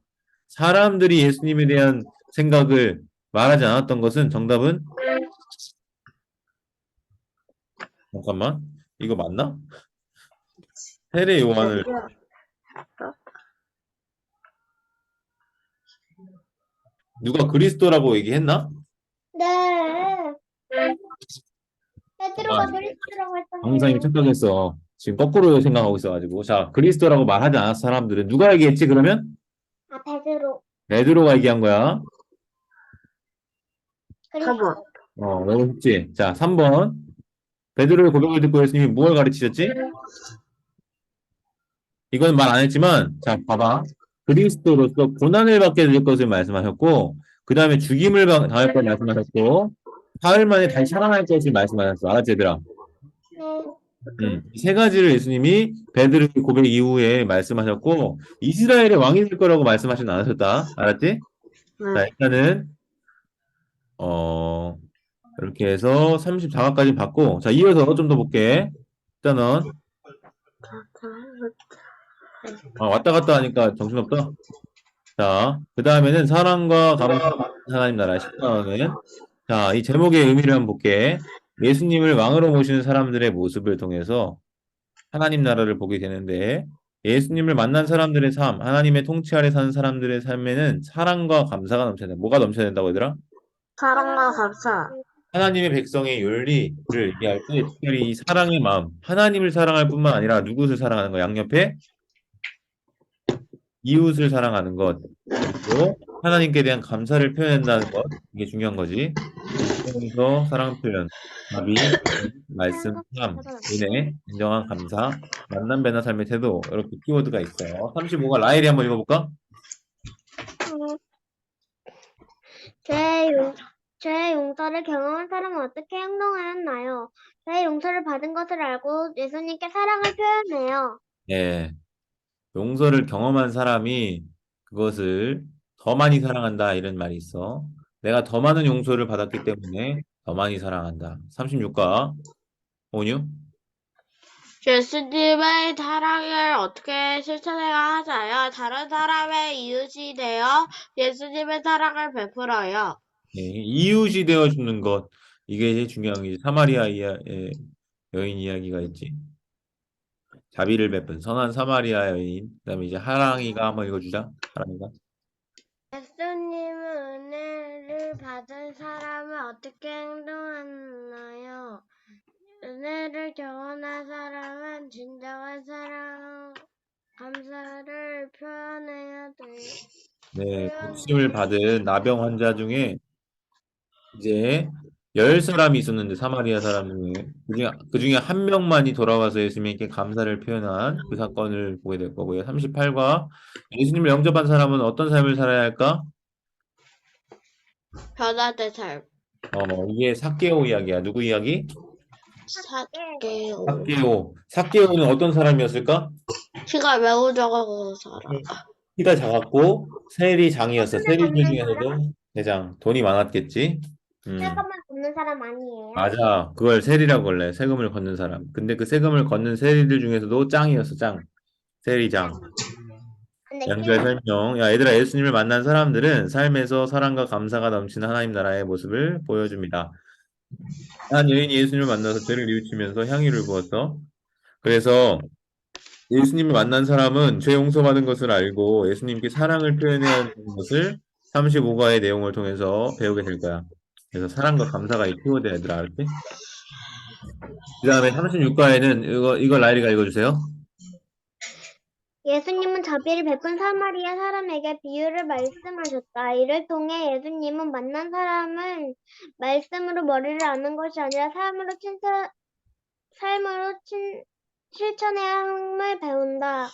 Speaker 1: 사람들이 예수님에 대한 생각을 말하지 않았던 것은 정답은 잠깐만. 이거 맞나? 세례 요한을 누가 그리스도라고 얘기했나?
Speaker 2: 네. 베드로가
Speaker 1: 아,
Speaker 2: 그리스도라고
Speaker 1: 강사님이
Speaker 2: 했잖아요.
Speaker 1: 착각했어. 지금 거꾸로 생각하고 있어가지고. 자, 그리스도라고 말하지 않았어, 사람들은. 누가 얘기했지, 그러면?
Speaker 2: 베드로.
Speaker 1: 베드로가 얘기한 거야.
Speaker 2: 그리스도.
Speaker 3: 4번.
Speaker 1: 외웠지? 자, 3번. 베드로의 고백을 듣고 예수님이 무엇을 가르치셨지? 이건 말 안 했지만, 자, 봐봐. 그리스도로서 고난을 받게 될 것을 말씀하셨고, 그 다음에 죽임을 당할 걸 말씀하셨고, 사흘 만에 다시 살아날 것을 말씀하셨어. 알았지, 얘들아?
Speaker 2: 네.
Speaker 1: 이세 가지를 예수님이 베드로의 고백 이후에 말씀하셨고, 이스라엘의 왕이 될 거라고 말씀하시진 않으셨다. 알았지? 자,
Speaker 3: 네.
Speaker 1: 일단은, 어, 이렇게 해서 34가지 받고, 자, 이어서 좀 더 볼게. 일단은, 왔다 갔다 하니까 정신없다. 자, 그 다음에는 사랑과 감사 하나님 나라 14번은, 자, 이 제목의 의미를 한번 볼게. 예수님을 왕으로 모시는 사람들의 모습을 통해서 하나님 나라를 보게 되는데, 예수님을 만난 사람들의 삶, 하나님의 통치 아래 사는 사람들의 삶에는 사랑과 감사가 넘쳐야 된다. 뭐가 넘쳐야 된다고 얘들아?
Speaker 3: 사랑과 감사.
Speaker 1: 하나님의 백성의 윤리를 얘기할 때 특별히 이 사랑의 마음, 하나님을 사랑할 뿐만 아니라 누구를 사랑하는 거, 양옆에 이웃을 사랑하는 것, 그리고 하나님께 대한 감사를 표현한다는 것, 이게 중요한 거지. 그래서 사랑 표현, 나비, 말씀, 삶, 은혜, 인정한 감사, 만남, 배나 삶의 태도, 이렇게 키워드가 있어요. 35가 라엘이 한번 읽어볼까?
Speaker 2: 죄의 용서를 경험한 사람은 어떻게 행동하였나요? 죄의 용서를 받은 것을 알고 예수님께 사랑을 표현해요.
Speaker 1: 예, 용서를 경험한 사람이 그것을 더 많이 사랑한다, 이런 말이 있어. 내가 더 많은 용서를 받았기 때문에 더 많이 사랑한다. 36가 온유?
Speaker 3: 예수님의 사랑을 어떻게 실천해야 하나요? 다른 사람의 이웃이 되어 예수님의 사랑을 베풀어요.
Speaker 1: 예, 이웃이 되어주는 것. 이게 제일 중요한 게 사마리아 여인 이야기가 있지. 자비를 베푼 선한 사마리아 여인. 그다음에 이제 하랑이가 한번 읽어주자. 하랑이가.
Speaker 2: 예수님은 은혜를 받은 사람은 어떻게 행동하나요? 은혜를 경험한 사람은 진정한 사랑, 감사를 표현해야 돼요.
Speaker 1: 네, 고침을 받은 나병 환자 중에 이제 10사람이 있었는데 사마리아 사람 중에 그중에 한 명만이 돌아와서 예수님께 감사를 표현한 그 사건을 보게 될 거고요. 38과 예수님을 영접한 사람은 어떤 삶을 살아야 할까?
Speaker 3: 변화된 삶.
Speaker 1: 이게 삭개오 이야기야. 누구 이야기?
Speaker 3: 사개오.
Speaker 1: 삭개오는 어떤 사람이었을까?
Speaker 3: 키가 매우 적은 사람.
Speaker 1: 키가 작았고 세리 장이었어. 세리들 중에서도 대장. 돈이 많았겠지.
Speaker 2: 세금을 걷는 사람 아니에요?
Speaker 1: 맞아. 그걸 세리라고 할래. 세금을 걷는 사람. 근데 그 세금을 걷는 세리들 중에서도 짱이었어. 짱. 세리장.
Speaker 2: 근데
Speaker 1: 양별 설명. 야, 얘들아, 예수님을 만난 사람들은 삶에서 사랑과 감사가 넘치는 하나님 나라의 모습을 보여줍니다. 한 여인이 예수님을 만나서 죄를 뉘우치면서 향유를 부었어. 그래서 예수님을 만난 사람은 죄 용서받은 것을 알고 예수님께 사랑을 표현해야 하는 것을 35가의 내용을 통해서 배우게 될 거야. 그래서 사랑과 감사가 이 키워드야, 얘들아, 알았지? 그 다음에 36가에는 이거 라일이가 읽어주세요.
Speaker 2: 예수님은 자비를 베푼 사마리아 사람에게 비유를 말씀하셨다. 이를 통해 예수님은 만난 사람은 말씀으로 머리를 아는 것이 아니라 실천해야 함을 배운다.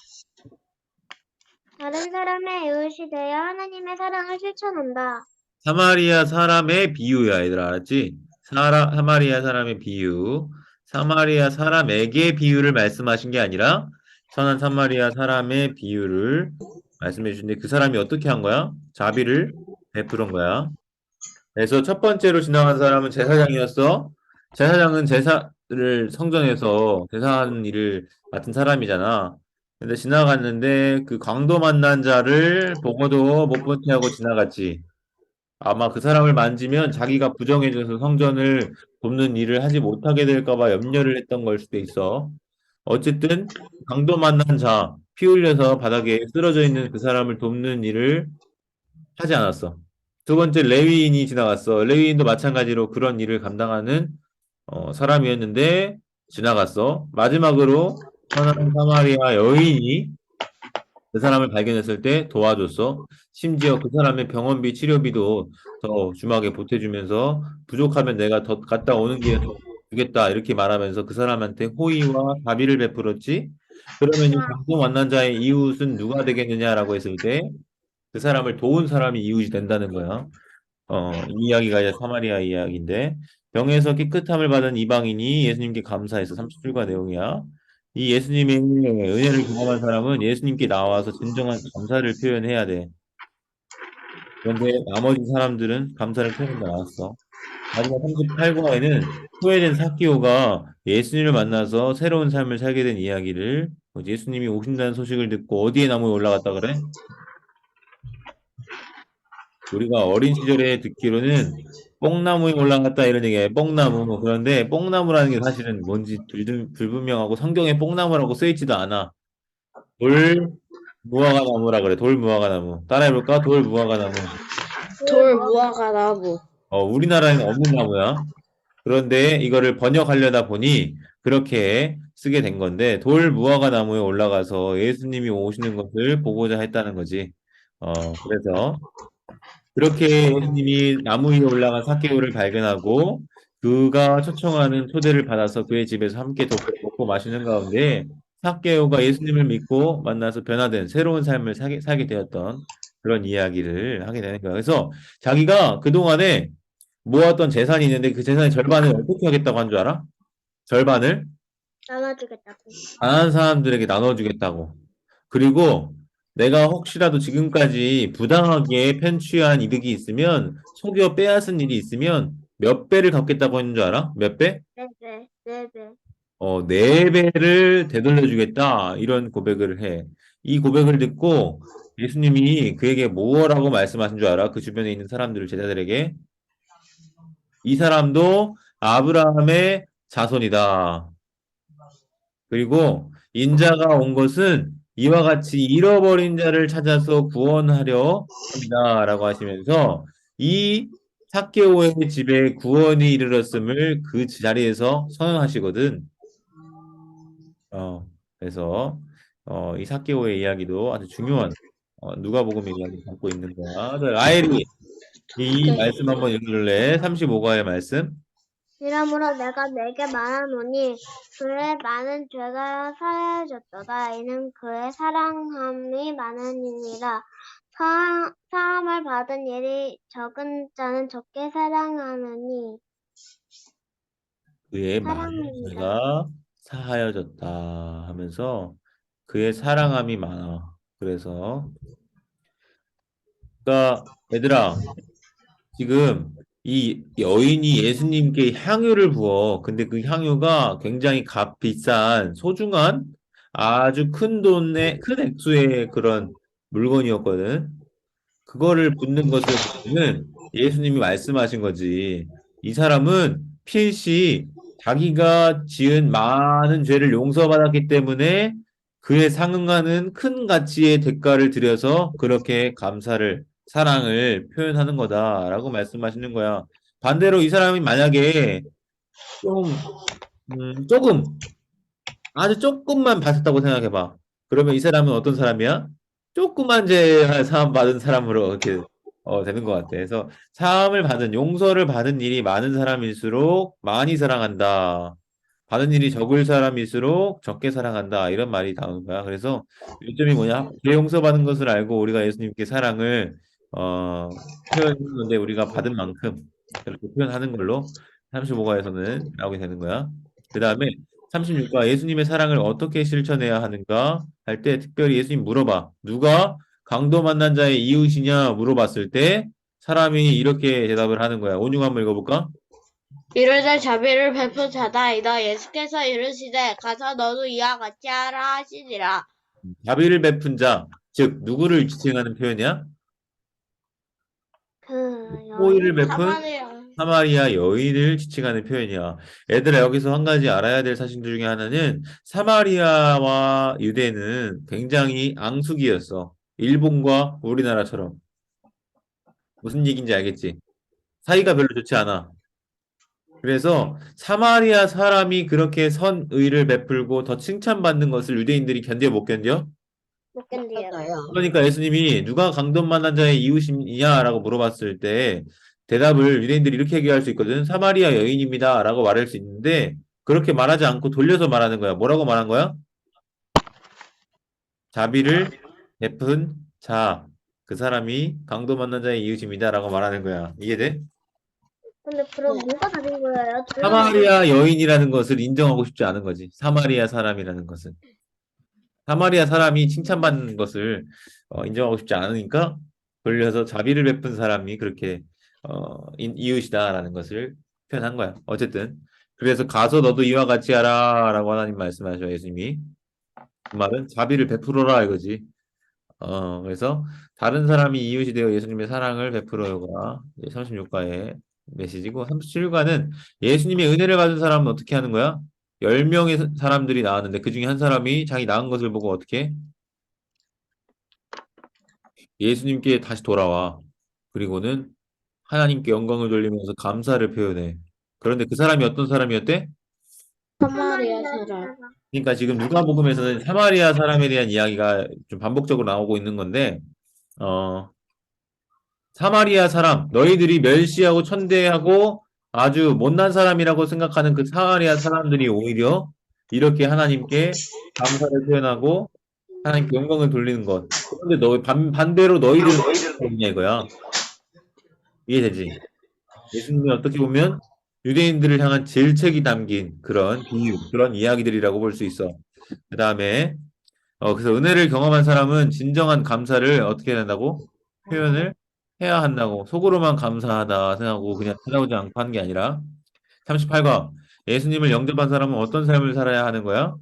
Speaker 2: 다른 사람의 이웃이 되어 하나님의 사랑을 실천한다.
Speaker 1: 사마리아 사람의 비유야, 얘들아, 알았지? 사마리아 사람의 비유. 사마리아 사람에게 비유를 말씀하신 게 아니라 선한 사마리아 사람의 비유를 말씀해 주신데 그 사람이 어떻게 한 거야? 자비를 베푸는 거야. 그래서 첫 번째로 지나간 사람은 제사장이었어. 제사장은 제사를 성전에서 제사하는 일을 맡은 사람이잖아. 근데 지나갔는데 그 강도 만난 자를 보고도 못 본 채하고 지나갔지. 아마 그 사람을 만지면 자기가 부정해져서 성전을 돕는 일을 하지 못하게 될까 봐 염려를 했던 걸 수도 있어. 어쨌든 강도 만난 자, 피 흘려서 바닥에 쓰러져 있는 그 사람을 돕는 일을 하지 않았어. 두 번째 레위인이 지나갔어. 레위인도 마찬가지로 그런 일을 감당하는 사람이었는데 지나갔어. 마지막으로 선한 사마리아 여인이 그 사람을 발견했을 때 도와줬어. 심지어 그 사람의 병원비, 치료비도 더 주막에 보태주면서 부족하면 내가 더 갔다 오는 길에 더 주겠다 이렇게 말하면서 그 사람한테 호의와 자비를 베풀었지. 그러면 이 강도 만난 자의 이웃은 누가 되겠느냐라고 했을 때 그 사람을 도운 사람이 이웃이 된다는 거야. 이 이야기가 이제 사마리아 이야기인데, 병에서 깨끗함을 받은 이방인이 예수님께 감사해서 37과 내용이야. 이 예수님의 은혜를 경험한 사람은 예수님께 나와서 진정한 감사를 표현해야 돼. 그런데 나머지 사람들은 감사를 표현하지 않았어. 마지막 38과에는 후회된 사키오가 예수님을 만나서 새로운 삶을 살게 된 이야기를, 예수님이 오신다는 소식을 듣고 어디에 나무에 올라갔다 그래? 우리가 어린 시절에 듣기로는 뽕나무에 올라갔다 이런 얘기예요. 뽕나무. 그런데 뽕나무라는 게 사실은 뭔지 불분명하고 성경에 뽕나무라고 쓰여있지도 않아. 돌 무화과 나무라 그래. 돌 무화과 나무. 따라해볼까? 돌 무화과 나무.
Speaker 3: 돌 무화과 나무.
Speaker 1: 우리나라에는 없는 나무야. 그런데 이거를 번역하려다 보니 그렇게 쓰게 된 건데 돌 무화과 나무에 올라가서 예수님이 오시는 것을 보고자 했다는 거지. 그래서 그렇게 예수님이 나무 위에 올라간 삭개오를 발견하고 그가 초청하는 초대를 받아서 그의 집에서 함께 먹고 마시는 가운데 삭개오가 예수님을 믿고 만나서 변화된 새로운 삶을 살게 되었던 그런 이야기를 하게 되는 거야. 그래서 자기가 그동안에 모았던 재산이 있는데 그 재산의 절반을 어떻게 하겠다고 한 줄 알아? 절반을
Speaker 2: 나눠주겠다고.
Speaker 1: 가난한 사람들에게 나눠주겠다고. 그리고 내가 혹시라도 지금까지 부당하게 편취한 이득이 있으면 속여 빼앗은 일이 있으면 몇 배를 갚겠다고 했는 줄 알아? 몇 배?
Speaker 2: 네 배, 네 배.
Speaker 1: 네 배를 되돌려주겠다. 이런 고백을 해. 이 고백을 듣고 예수님이 그에게 뭐라고 말씀하신 줄 알아? 그 주변에 있는 사람들을 제자들에게 이 사람도 아브라함의 자손이다. 그리고 인자가 온 것은 이와 같이 잃어버린 자를 찾아서 구원하려 합니다라고 하시면서 이 삭개오의 집에 구원이 이르렀음을 그 자리에서 선언하시거든. 그래서 이 삭개오의 이야기도 아주 중요한 누가복음의 이야기를 담고 있는 거야. 라엘이 이
Speaker 3: 네.
Speaker 1: 말씀 한번 읽을래? 35과의 말씀.
Speaker 2: 이러므로 내가 내게 말하노니 그의 많은 죄가 사하여졌도다. 이는 그의 사랑함이 많으니라. 사함을 받은 일이 적은 자는 적게 사랑하느니
Speaker 1: 그의 많은
Speaker 2: 사랑입니다.
Speaker 1: 죄가 사하여졌다 하면서 그의 사랑함이 많아. 그래서 그러니까 얘들아 지금 이 여인이 예수님께 향유를 부어. 근데 그 향유가 굉장히 비싼 소중한 아주 큰 액수의 그런 물건이었거든. 그거를 붓는 것을 보면은 예수님이 말씀하신 거지. 이 사람은 필시 자기가 지은 많은 죄를 용서받았기 때문에 그에 상응하는 큰 가치의 대가를 들여서 그렇게 사랑을 표현하는 거다라고 말씀하시는 거야. 반대로 이 사람이 만약에 좀, 조금 아주 조금만 받았다고 생각해봐. 그러면 이 사람은 어떤 사람이야? 조그만 죄 사함 받은 사람으로 이렇게 되는 것 같아. 그래서 사함을 받은 용서를 받은 일이 많은 사람일수록 많이 사랑한다. 받은 일이 적을 사람일수록 적게 사랑한다. 이런 말이 나오는 거야. 그래서 요점이 뭐냐? 죄 용서받은 것을 알고 우리가 예수님께 사랑을 표현하는 건데 우리가 받은 만큼 그렇게 표현하는 걸로 35과에서는 나오게 되는 거야. 그 다음에 36과 예수님의 사랑을 어떻게 실천해야 하는가 할 때 특별히 예수님 물어봐. 누가 강도 만난 자의 이웃이냐 물어봤을 때 사람이 이렇게 대답을 하는 거야. 온유 한번 읽어볼까?
Speaker 3: 이르되 자비를 베푼 자다이다. 예수께서 이르시되 가서 너도 이와 같이 하라 하시니라.
Speaker 1: 자비를 베푼 자, 즉 누구를 지칭하는 표현이야?
Speaker 2: 그
Speaker 1: 호의를
Speaker 2: 여인
Speaker 1: 베푼
Speaker 3: 사마리아.
Speaker 1: 사마리아 여인을 지칭하는 표현이야. 얘들아, 여기서 한 가지 알아야 될 사실 중에 하나는 사마리아와 유대는 굉장히 앙숙이었어. 일본과 우리나라처럼. 무슨 얘기인지 알겠지? 사이가 별로 좋지 않아. 그래서 사마리아 사람이 그렇게 선의를 베풀고 더 칭찬받는 것을 유대인들이 견뎌 못 견뎌?
Speaker 2: 못 견뎌요.
Speaker 1: 그러니까 예수님이 누가 강도 만난 자의 이웃이냐라고 물어봤을 때 대답을 유대인들이 이렇게 얘기할 수 있거든. 사마리아 여인입니다라고 말할 수 있는데 그렇게 말하지 않고 돌려서 말하는 거야. 뭐라고 말한 거야? 자비를 베푼 자. 그 사람이 강도 만난 자의 이웃입니다라고 말하는 거야. 이해돼?
Speaker 2: 근데 그럼
Speaker 3: 네.
Speaker 2: 뭐가 다른 거예요?
Speaker 1: 사마리아 여인이라는 것을 인정하고 싶지 않은 거지. 사마리아 사람이라는 것은. 사마리아 사람이 칭찬받는 것을 인정하고 싶지 않으니까 돌려서 자비를 베푼 사람이 그렇게 이웃이다라는 것을 표현한 거야. 어쨌든 그래서 가서 너도 이와 같이 하라라고 하나님 말씀하셔 예수님이. 그 말은 자비를 베풀어라 이거지. 그래서 다른 사람이 이웃이 되어 예수님의 사랑을 베풀어요가 36가의 메시지고 37가는 예수님의 은혜를 받은 사람은 어떻게 하는 거야? 10명의 사람들이 나왔는데 그 중에 한 사람이 자기 나은 것을 보고 어떻게 예수님께 다시 돌아와. 그리고는 하나님께 영광을 돌리면서 감사를 표현해. 그런데 그 사람이 어떤 사람이었대?
Speaker 3: 사마리아 사람.
Speaker 1: 그러니까 지금 누가복음에서는 사마리아 사람에 대한 이야기가 좀 반복적으로 나오고 있는 건데, 어, 사마리아 사람, 너희들이 멸시하고 천대하고 아주 못난 사람이라고 생각하는 그 사마리아 사람들이 오히려 이렇게 하나님께 감사를 표현하고 하나님께 영광을 돌리는 것. 그런데 반대로 너희들은 어떻게 했냐 이거야. 이해되지? 예수님이 어떻게 보면 유대인들을 향한 질책이 담긴 그런 비유, 그런 이야기들이라고 볼 수 있어. 그 다음에, 그래서 은혜를 경험한 사람은 진정한 감사를 어떻게 해야 된다고? 표현을 해야 한다고. 속으로만 감사하다 생각하고 그냥 찾아오지 않고 하는 게 아니라. 38과 예수님을 영접한 사람은 어떤 삶을 살아야 하는 거야?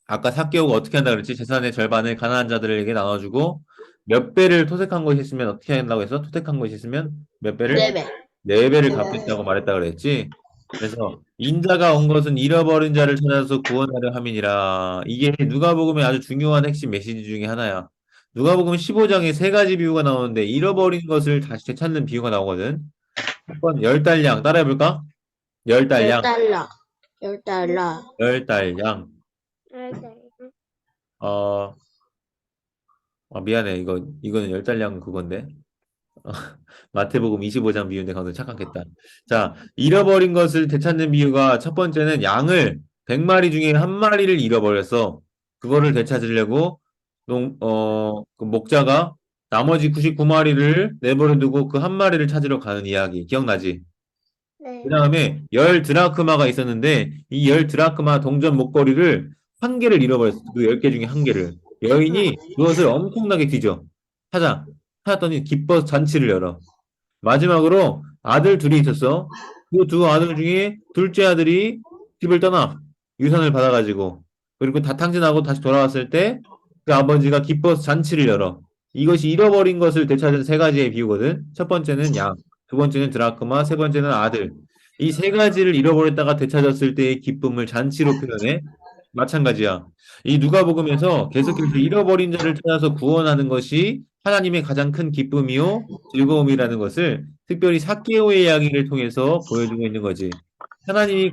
Speaker 1: 아까 삭개오가 어떻게 한다 그랬지? 재산의 절반을 가난한 자들에게 나눠주고 몇 배를 토색한 것이 있으면 어떻게 한다고 해서 토색한 것이 있으면 몇 배를?
Speaker 3: 4배.
Speaker 1: 네 배를
Speaker 3: 네 배.
Speaker 1: 갚겠다고 말했다 그랬지? 그래서 인자가 온 것은 잃어버린 자를 찾아서 구원하려 함이니라. 이게 누가복음의 아주 중요한 핵심 메시지 중에 하나야. 누가복음 15장에 세 가지 비유가 나오는데 잃어버린 것을 다시 되찾는 비유가 나오거든. 한번 열 달량 따라해볼까? 열 달량,
Speaker 3: 10달러. 10달러.
Speaker 1: 열 달량.
Speaker 2: 알겠어요.
Speaker 1: 어, 미안해. 이거는 열 달량 그건데. 마태복음 25장 비유인데 강도 착각했다. 자, 잃어버린 것을 되찾는 비유가 첫 번째는 양을 100마리 중에 한 마리를 잃어버렸어. 그거를 되찾으려고 그 목자가 나머지 99마리를 내버려 두고 그 한 마리를 찾으러 가는 이야기. 기억나지?
Speaker 2: 네.
Speaker 1: 그 다음에 열 드라크마가 있었는데 이 열 드라크마 동전 목걸이를 한 개를 잃어버렸어. 그 10개 중에 한 개를. 여인이 그것을 엄청나게 뒤져. 찾았더니 기뻐서 잔치를 열어. 마지막으로 아들 둘이 있었어. 그 두 아들 중에 둘째 아들이 집을 떠나 유산을 받아가지고 그리고 다 탕진하고 다시 돌아왔을 때 그 아버지가 기뻐서 잔치를 열어. 이것이 잃어버린 것을 되찾은 세 가지의 비유거든. 첫 번째는 양, 두 번째는 드라크마, 세 번째는 아들. 이 세 가지를 잃어버렸다가 되찾았을 때의 기쁨을 잔치로 표현해. 마찬가지야. 이 누가복음에서 계속해서 잃어버린 자를 찾아서 구원하는 것이 하나님의 가장 큰 기쁨이요 즐거움이라는 것을 특별히 삭개오의 이야기를 통해서 보여주고 있는 거지. 하나님이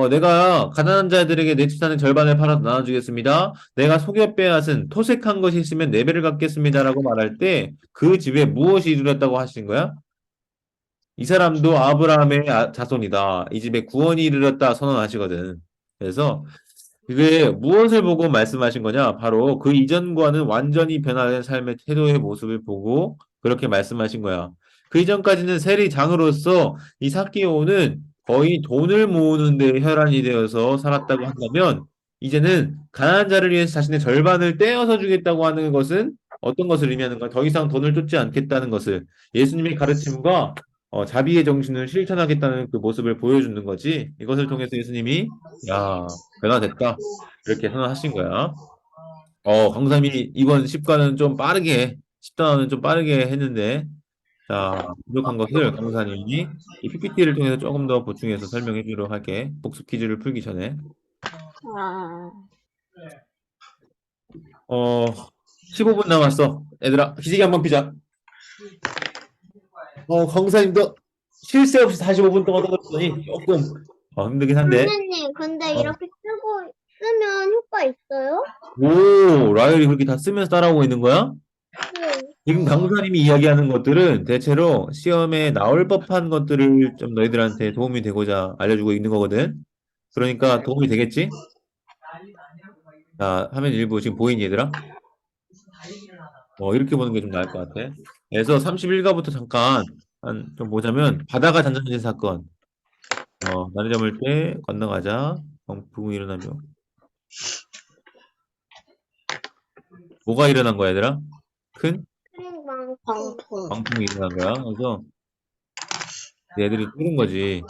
Speaker 1: 내가 가난한 자들에게 내 재산의 절반을 팔아 나눠주겠습니다. 내가 속여 빼앗은 토색한 것이 있으면 네 배를 갚겠습니다라고 말할 때 그 집에 무엇이 이루어졌다고 하신 거야? 이 사람도 아브라함의 자손이다. 이 집에 구원이 이르렀다 선언하시거든. 그래서 그게 무엇을 보고 말씀하신 거냐? 바로 그 이전과는 완전히 변화된 삶의 태도의 모습을 보고 그렇게 말씀하신 거야. 그 이전까지는 세리장으로서 이 삭개오는 거의 돈을 모으는 데 혈안이 되어서 살았다고 한다면 이제는 가난한 자를 위해서 자신의 절반을 떼어서 주겠다고 하는 것은 어떤 것을 의미하는 거야? 더 이상 돈을 쫓지 않겠다는 것을 예수님의 가르침과 자비의 정신을 실천하겠다는 그 모습을 보여주는 거지. 이것을 통해서 예수님이 야, 변화됐다. 이렇게 선언하신 거야. 강사님이 이번 10과는 좀 빠르게, 10단원은 좀 빠르게 했는데, 자, 부족한 것을 강사님이 이 PPT를 통해서 조금 더 보충해서 설명해 주도록 할게. 복습 퀴즈를 풀기 전에.
Speaker 3: 아,
Speaker 1: 15분 남았어. 얘들아, 기지개 한번 피자. 강사님도 쉴 새 없이 45분 동안 떠들었더니 조금 힘들긴 한데.
Speaker 2: 선생님, 근데 이렇게 쓰면 효과 있어요?
Speaker 1: 오, 라이언이 그렇게 다 쓰면서 따라오고 있는 거야?
Speaker 2: 네.
Speaker 1: 지금 강사님이 이야기하는 것들은 대체로 시험에 나올 법한 것들을 좀 너희들한테 도움이 되고자 알려주고 있는 거거든. 그러니까 도움이 되겠지? 자, 화면 일부 지금 보이니 얘들아? 이렇게 보는 게 좀 나을 것 같아. 그래서 31가부터 잠깐 좀 보자면 바다가 잔잔해진 사건. 날이 저물 때 건너가자. 병풍이 일어나며 뭐가 일어난 거야, 얘들아? 큰
Speaker 2: 크랭방
Speaker 3: 방풍.
Speaker 1: 광풍이 일어난 거야. 그래서 얘들이 뚫은 거지.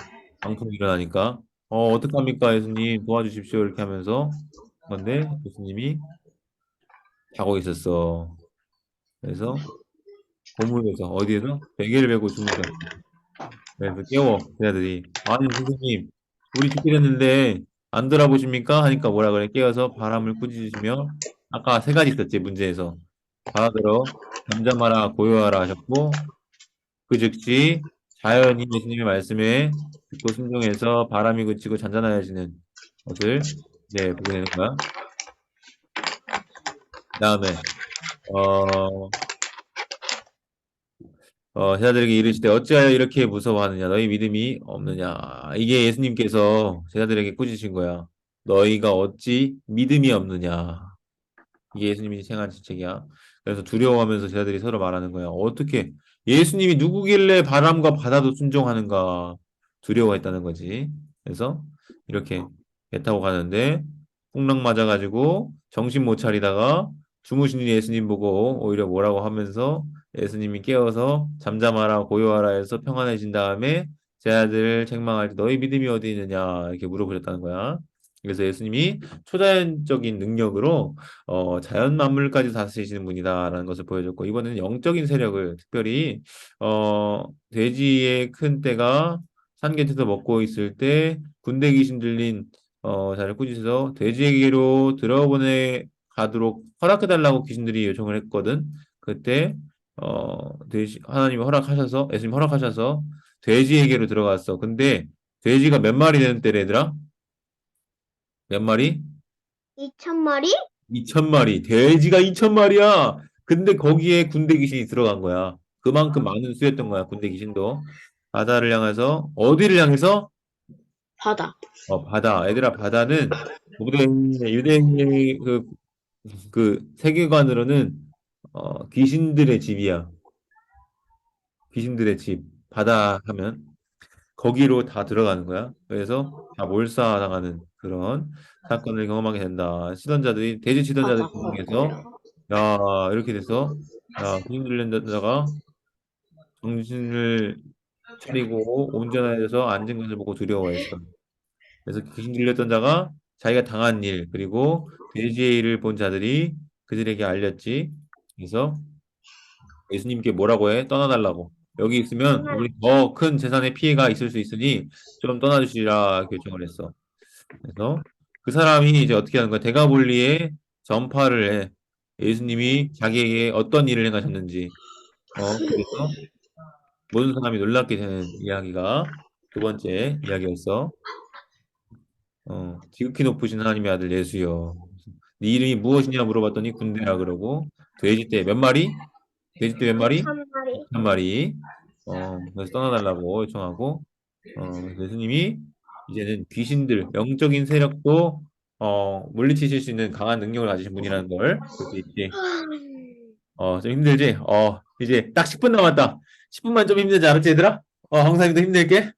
Speaker 1: 광풍이 일어나니까. 어떡합니까, 예수님 도와주십시오 이렇게 하면서 그런데 예수님이 자고 있었어. 그래서 고물에서 어디에서 베개를 베고 주무셨어. 그래서 깨워 걔네들이 아니 선생님 우리 죽게 됐는데 안 돌아보십니까? 하니까 뭐라 그래 깨어서 바람을 꾸짖으시며 아까 세 가지 있었지 문제에서 바다들어 잠잠하라 고요하라 하셨고 그 즉시 자연이 예수님의 말씀에 듣고 순종해서 바람이 그치고 잔잔하여지는 것을 이제 보게 되는 거야. 그다음에 어, 제자들에게 이르시되 어찌하여 이렇게 무서워하느냐 너희 믿음이 없느냐 이게 예수님께서 제자들에게 꾸짖으신 거야. 너희가 어찌 믿음이 없느냐 이게 예수님이 생한 질책이야. 그래서 두려워하면서 제자들이 서로 말하는 거야. 어떻게 예수님이 누구길래 바람과 바다도 순종하는가 두려워했다는 거지. 그래서 이렇게 배 타고 가는데 풍랑 맞아가지고 정신 못 차리다가 주무시는 예수님 보고 오히려 뭐라고 하면서 예수님이 깨워서 잠잠하라 고요하라 해서 평안해진 다음에 제자들을 책망할 때 너희 믿음이 어디 있느냐 이렇게 물어보셨다는 거야. 그래서 예수님이 초자연적인 능력으로 자연 만물까지 다스리시는 분이다라는 것을 보여줬고 이번에는 영적인 세력을 특별히 돼지의 큰 떼가 산 곁에서 먹고 있을 때 군대 귀신 들린 자를 꾸짖어서 돼지에게로 들어보내 가도록 허락해달라고 귀신들이 요청을 했거든. 그때 돼지 하나님이 허락하셔서 예수님 허락하셔서 돼지에게로 들어갔어. 근데 돼지가 몇 마리 되는 때래더라? 몇 마리?
Speaker 2: 2,000마리?
Speaker 1: 2,000마리. 돼지가 2,000마리야. 근데 거기에 군대 귀신이 들어간 거야. 그만큼 많은 수였던 거야, 군대 귀신도. 바다를 향해서, 어디를 향해서?
Speaker 3: 바다.
Speaker 1: 바다. 얘들아, 바다는 유대인의 그 세계관으로는, 귀신들의 집이야. 귀신들의 집. 바다 하면. 거기로 다 들어가는 거야. 그래서 다 몰사당하는 그런 사건을 경험하게 된다. 치던자들이 돼지 치던자들이
Speaker 3: 바다
Speaker 1: 공중에서
Speaker 3: 거꾸로.
Speaker 1: 야 이렇게 돼서 야 귀신 들린 자가 정신을 차리고 온전해져서 앉은 것을 보고 두려워했어. 그래서 귀신 들렸던 자가 자기가 당한 일 그리고 돼지의 일을 본 자들이 그들에게 알렸지. 그래서 예수님께 뭐라고 해? 떠나달라고. 여기 있으면 우리 더 큰 재산의 피해가 있을 수 있으니 좀 떠나주시라 결정을 했어. 그래서 그 사람이 이제 어떻게 하는 거야? 대가볼리에 전파를 해. 예수님이 자기에게 어떤 일을 행하셨는지. 그래서 모든 사람이 놀랍게 되는 이야기가 두 번째 이야기였어. 지극히 높으신 하나님의 아들 예수여. 네 이름이 무엇이냐 물어봤더니 군대라 그러고 돼지 떼 몇 마리? 돼지 떼 몇 마리?
Speaker 2: 2,000마리.
Speaker 1: 한 마리. 그래서 떠나달라고 요청하고 그래서 예수님이 이제는 귀신들, 영적인 세력도 물리치실 수 있는 강한 능력을 가지신 분이라는 걸 볼 수 있지. 좀 힘들지? 이제 딱 10분 남았다. 10분만 좀 힘들지 않았지, 얘들아? 항상도 힘들게?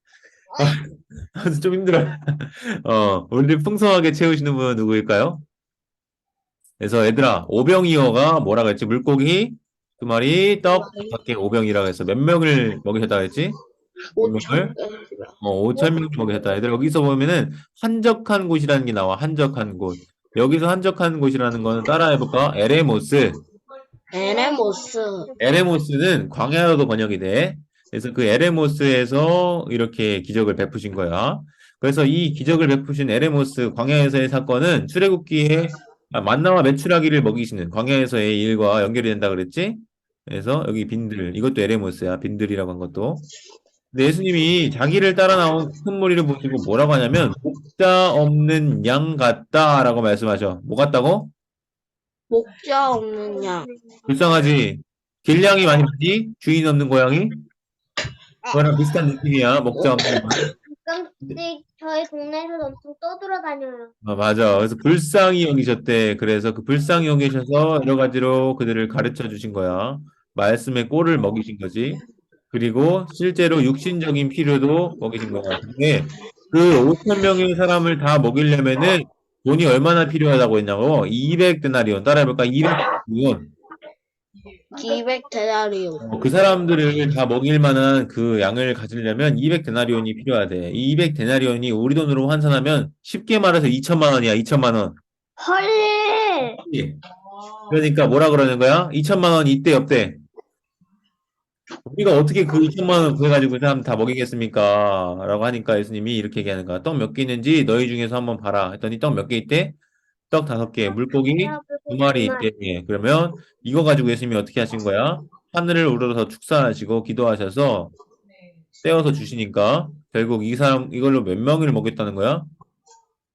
Speaker 1: 좀 힘들어. 우리를 풍성하게 채우시는 분은 누구일까요? 그래서 얘들아, 오병이어가 뭐라 그랬지? 물고기 2마리, 떡 5개 오병이라고 해서 몇 명을 먹이셨다고 했지? 몇
Speaker 3: 5천
Speaker 1: 명을? 5천 명을 먹이셨다. 얘들아, 여기서 보면은 한적한 곳이라는 게 나와. 한적한 곳. 여기서 한적한 곳이라는 거는 따라해볼까? 에레모스.
Speaker 3: 에네모스.
Speaker 1: 에레모스는 광야로도 번역이 돼. 그래서 그 에레모스에서 이렇게 기적을 베푸신 거야. 그래서 이 기적을 베푸신 에레모스 광야에서의 사건은 출애굽기에 만나와 메추라기를 먹이시는 광야에서의 일과 연결이 된다 그랬지? 그래서 여기 빈들, 이것도 에레모스야. 빈들이라고 한 것도. 근데 예수님이 자기를 따라 나온 큰 무리를 보시고 뭐라고 하냐면 목자 없는 양 같다라고 말씀하셔. 뭐 같다고?
Speaker 3: 목자 없는 양.
Speaker 1: 불쌍하지? 길냥이 많이 봤니? 주인 없는 고양이? 그거랑 비슷한 느낌이야. 목자 없는 양.
Speaker 2: 잠깐 근데 저희 동네에서 엄청 떠돌아다녀요.
Speaker 1: 맞아. 그래서 불쌍히 여기셨대. 그래서 그 불쌍히 여기셔서 여러 가지로 그들을 가르쳐 주신 거야. 말씀의 꼴을 먹이신 거지. 그리고 실제로 육신적인 필요도 먹이신 거야. 근데 그 5천 명의 사람을 다 먹이려면은 돈이 얼마나 필요하다고 했냐고? 200데나리온. 따라해볼까? 200데나리온.
Speaker 3: 200데나리온.
Speaker 1: 그 사람들을 다 먹일 만한 그 양을 가지려면 200데나리온이 필요하대. 이 200데나리온이 우리 돈으로 환산하면 쉽게 말해서 2천만 원이야. 2천만 원.
Speaker 3: 헐!
Speaker 1: 예. 그러니까 뭐라 그러는 거야? 2천만 원 이때 없대. 우리가 어떻게 그 2천만 원 구해가지고 그 사람 다 먹이겠습니까? 라고 하니까 예수님이 이렇게 얘기하는 거야. 떡 몇 개 있는지 너희 중에서 한번 봐라. 했더니 떡 몇 개 있대? 떡 5개, 물고기
Speaker 2: 아, 그리고
Speaker 1: 2마리
Speaker 2: 정말
Speaker 1: 있대. 예. 그러면 이거 가지고 예수님이 어떻게 하신 거야? 하늘을 우러러서 축사하시고 기도하셔서 떼어서 주시니까 결국 이 사람 이걸로 몇 명을 먹였다는 거야?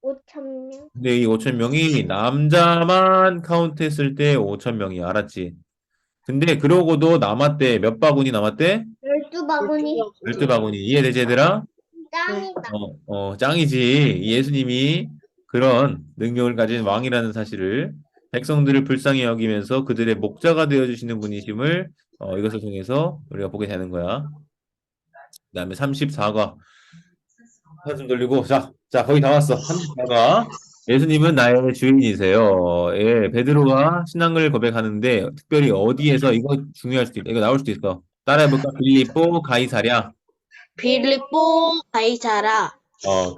Speaker 2: 5천 명.
Speaker 1: 근데 이 5천 명이 남자만 카운트했을 때 5천 명이야. 알았지? 근데 그러고도 남았대. 몇 바구니 남았대?
Speaker 2: 12바구니.
Speaker 1: 12바구니. 이해되지, 얘들아?
Speaker 2: 짱이다.
Speaker 1: 짱이지. 예수님이 그런 능력을 가진 왕이라는 사실을 백성들을 불쌍히 여기면서 그들의 목자가 되어주시는 분이심을 이것을 통해서 우리가 보게 되는 거야. 그 다음에 34가 한숨 돌리고 자 거의 다 왔어. 34가 예수님은 나의 주인이세요. 예, 베드로가 신앙을 고백하는데 특별히 어디에서 이거 중요할 수도 있다. 이거 나올 수도 있어. 따라해볼까? 빌립보 가이사랴.
Speaker 3: 빌립보 가이사라.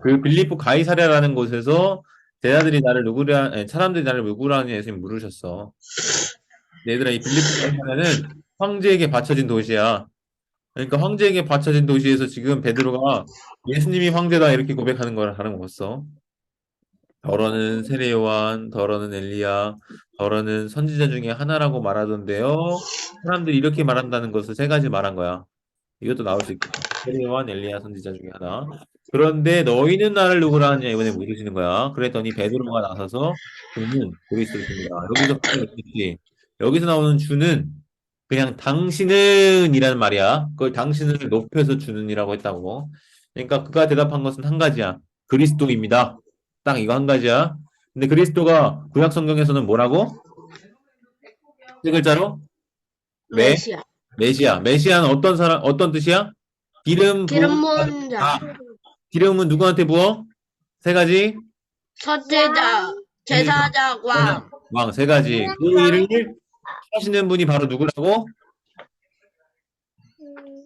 Speaker 1: 그 빌립보 가이사랴라는 곳에서 제자들이 나를 누구라, 아니, 사람들이 나를 누구라 하냐 예수님 물으셨어. 얘들아, 이 빌립보 가이사랴는 황제에게 바쳐진 도시야. 그러니까 황제에게 바쳐진 도시에서 지금 베드로가 예수님이 황제다 이렇게 고백하는 거랑 다름없어. 더러는 세례요한, 더러는 엘리야, 더러는 선지자 중에 하나라고 말하던데요. 사람들이 이렇게 말한다는 것을 세 가지 말한 거야. 이것도 나올 수 있겠다. 세례요한, 엘리야 선지자 중에 하나. 그런데 너희는 나를 누구라 하냐 이번에 물으시는 거야. 그랬더니 베드로가 나서서 주는 그리스도십니다. 여기서 그랬지. 여기서 나오는 주는 그냥 당신은이라는 말이야. 그걸 당신을 높여서 주는이라고 했다고. 그러니까 그가 대답한 것은 한 가지야. 그리스도입니다. 딱 이거 한 가지야. 근데 그리스도가 구약 성경에서는 뭐라고? 세 글자로? 메,
Speaker 3: 메시아.
Speaker 1: 메시아. 메시아는 어떤 사람, 어떤 뜻이야? 기름
Speaker 3: 기름
Speaker 1: 부은
Speaker 3: 부은 자.
Speaker 1: 기름은 누구한테 부어? 세 가지?
Speaker 3: 선지자. 제사장. 왕.
Speaker 1: 왕, 세 가지. 그 일을 하시는 분이 바로 누구라고?
Speaker 2: 음,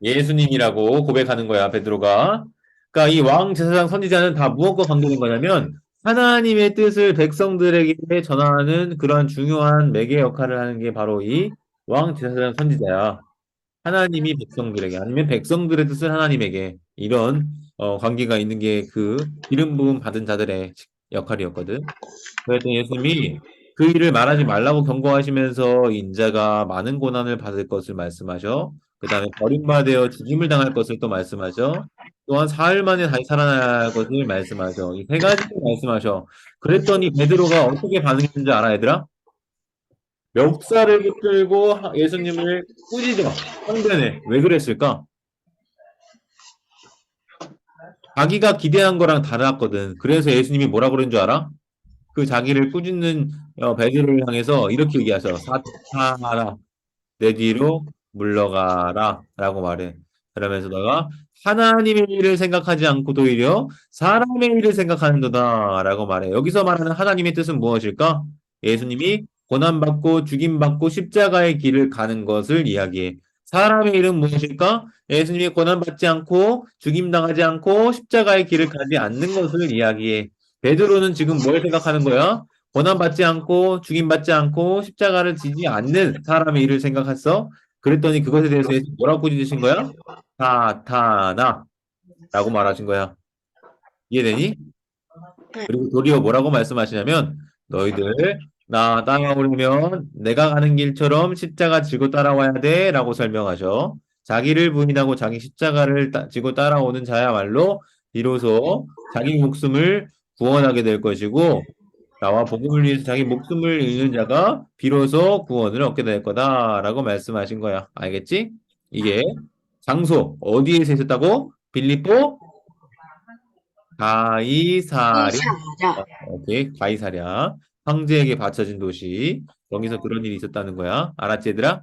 Speaker 1: 예수님이라고 고백하는 거야, 베드로가. 그러니까 이 왕, 제사장, 선지자는 다 무엇과 관계된 거냐면 하나님의 뜻을 백성들에게 전하는 그런 중요한 매개 역할을 하는 게 바로 이 왕, 제사장, 선지자야. 하나님이 백성들에게 아니면 백성들의 뜻을 하나님에게 이런 관계가 있는 게 그 기름 부음 받은 자들의 역할이었거든. 그랬더니 예수님이 그 일을 말하지 말라고 경고하시면서 인자가 많은 고난을 받을 것을 말씀하셔. 그 다음에 버림받아 죽임을 당할 것을 또 말씀하셔. 또한 사흘 만에 다시 살아날 것을 말씀하셔. 이 세 가지를 말씀하셔. 그랬더니 베드로가 어떻게 반응했는지 알아, 얘들아? 멱살을 붙들고 예수님을 꾸짖어. 항변해. 왜 그랬을까? 자기가 기대한 거랑 달랐거든. 그래서 예수님이 뭐라 그런 줄 알아? 그 자기를 꾸짖는 베드로를 향해서 이렇게 얘기하셔. 사탄아, 내 뒤로 물러가라 라고 말해. 그러면서 너가 하나님의 일을 생각하지 않고 오히려 사람의 일을 생각하는도다 라고 말해. 여기서 말하는 하나님의 뜻은 무엇일까? 예수님이 고난받고 죽임받고 십자가의 길을 가는 것을 이야기해. 사람의 일은 무엇일까? 예수님이 고난받지 않고 죽임당하지 않고 십자가의 길을 가지 않는 것을 이야기해. 베드로는 지금 뭘 생각하는 거야? 고난받지 않고 죽임받지 않고 십자가를 지지 않는 사람의 일을 생각했어. 그랬더니 그것에 대해서 예수님 뭐라고 꾸짖으신 거야? 사탄아 라고 말하신 거야. 이해되니? 그리고 도리어 뭐라고 말씀하시냐면 너희들 나 따라오려면 내가 가는 길처럼 십자가 지고 따라와야 돼 라고 설명하셔. 자기를 부인하고 자기 십자가를 지고 따라오는 자야말로 비로소 자기 목숨을 구원하게 될 것이고 나와 복음을 위해서 자기 목숨을 잃는 자가 비로소 구원을 얻게 될 거다라고 말씀하신 거야. 알겠지? 이게 장소 어디에서 있었다고? 빌립보 가이사랴.
Speaker 3: 이사자.
Speaker 1: 오케이, 가이사랴. 황제에게 바쳐진 도시. 여기서 그런 일이 있었다는 거야. 알았지, 얘들아?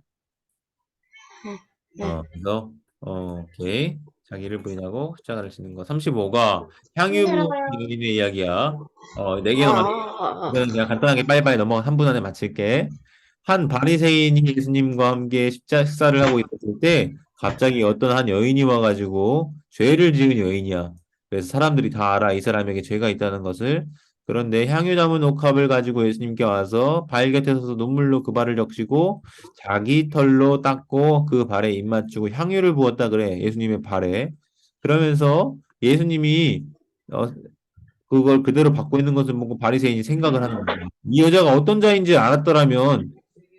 Speaker 3: 네.
Speaker 1: 그래서 오케이. 자기를 부인하고 십자가를 지는 거. 35가 향유부인
Speaker 2: 힘들어요.
Speaker 1: 여인의 이야기야. 4개 남았네. 이거는 그냥 간단하게 빨리빨리 넘어가 3분 안에 마칠게. 한 바리새인이 예수님과 함께 식사를 하고 있었을 때 갑자기 어떤 한 여인이 와가지고 죄를 지은 여인이야. 그래서 사람들이 다 알아. 이 사람에게 죄가 있다는 것을. 그런데 향유 담은 옥합을 가지고 예수님께 와서 발 곁에 서서 눈물로 그 발을 적시고 자기 털로 닦고 그 발에 입 맞추고 향유를 부었다 그래. 예수님의 발에. 그러면서 예수님이 어, 그걸 그대로 받고 있는 것을 보고 바리새인이 생각을 하는 거야. 이 여자가 어떤 자인지 알았더라면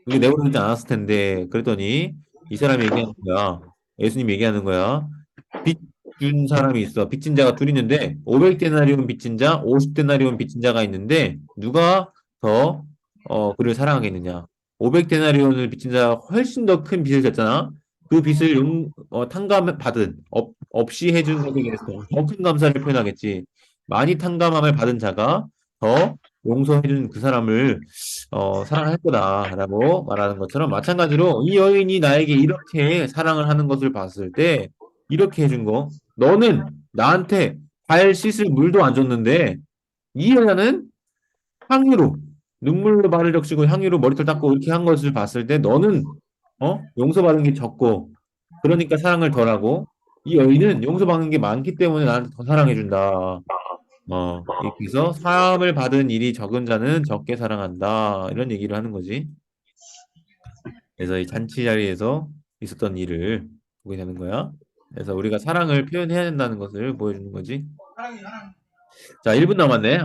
Speaker 1: 그게 내버려두지 않았을 텐데. 그랬더니 이 사람이 얘기하는 거야. 예수님 얘기하는 거야. 빚 준 사람이 있어. 빚진 자가 둘 있는데 500데나리온 빚진 자, 50데나리온 빚진 자가 있는데 누가 더 그를 사랑하겠느냐? 500데나리온을 빚진 자가 훨씬 더 큰 빚을 졌잖아. 그 빚을 탕감받은 없이 해준 것에 대해서 더 큰 감사를 표현하겠지. 많이 탕감함을 받은 자가 더 용서해준 그 사람을 사랑할 거다라고 말하는 것처럼 마찬가지로 이 여인이 나에게 이렇게 사랑을 하는 것을 봤을 때 이렇게 해준 거 너는 나한테 발 씻을 물도 안 줬는데 이 여자는 향유로 눈물로 발을 적시고 향유로 머리털 닦고 이렇게 한 것을 봤을 때 너는 용서받은 게 적고 그러니까 사랑을 덜하고 이 여인은 용서받는 게 많기 때문에 나한테 더 사랑해준다. 이렇게 해서 사함을 받은 일이 적은 자는 적게 사랑한다. 이런 얘기를 하는 거지. 그래서 이 잔치 자리에서 있었던 일을 보게 되는 거야. 그래서 우리가 사랑을 표현해야 된다는 것을 보여주는 거지. 자, 1분 남았네.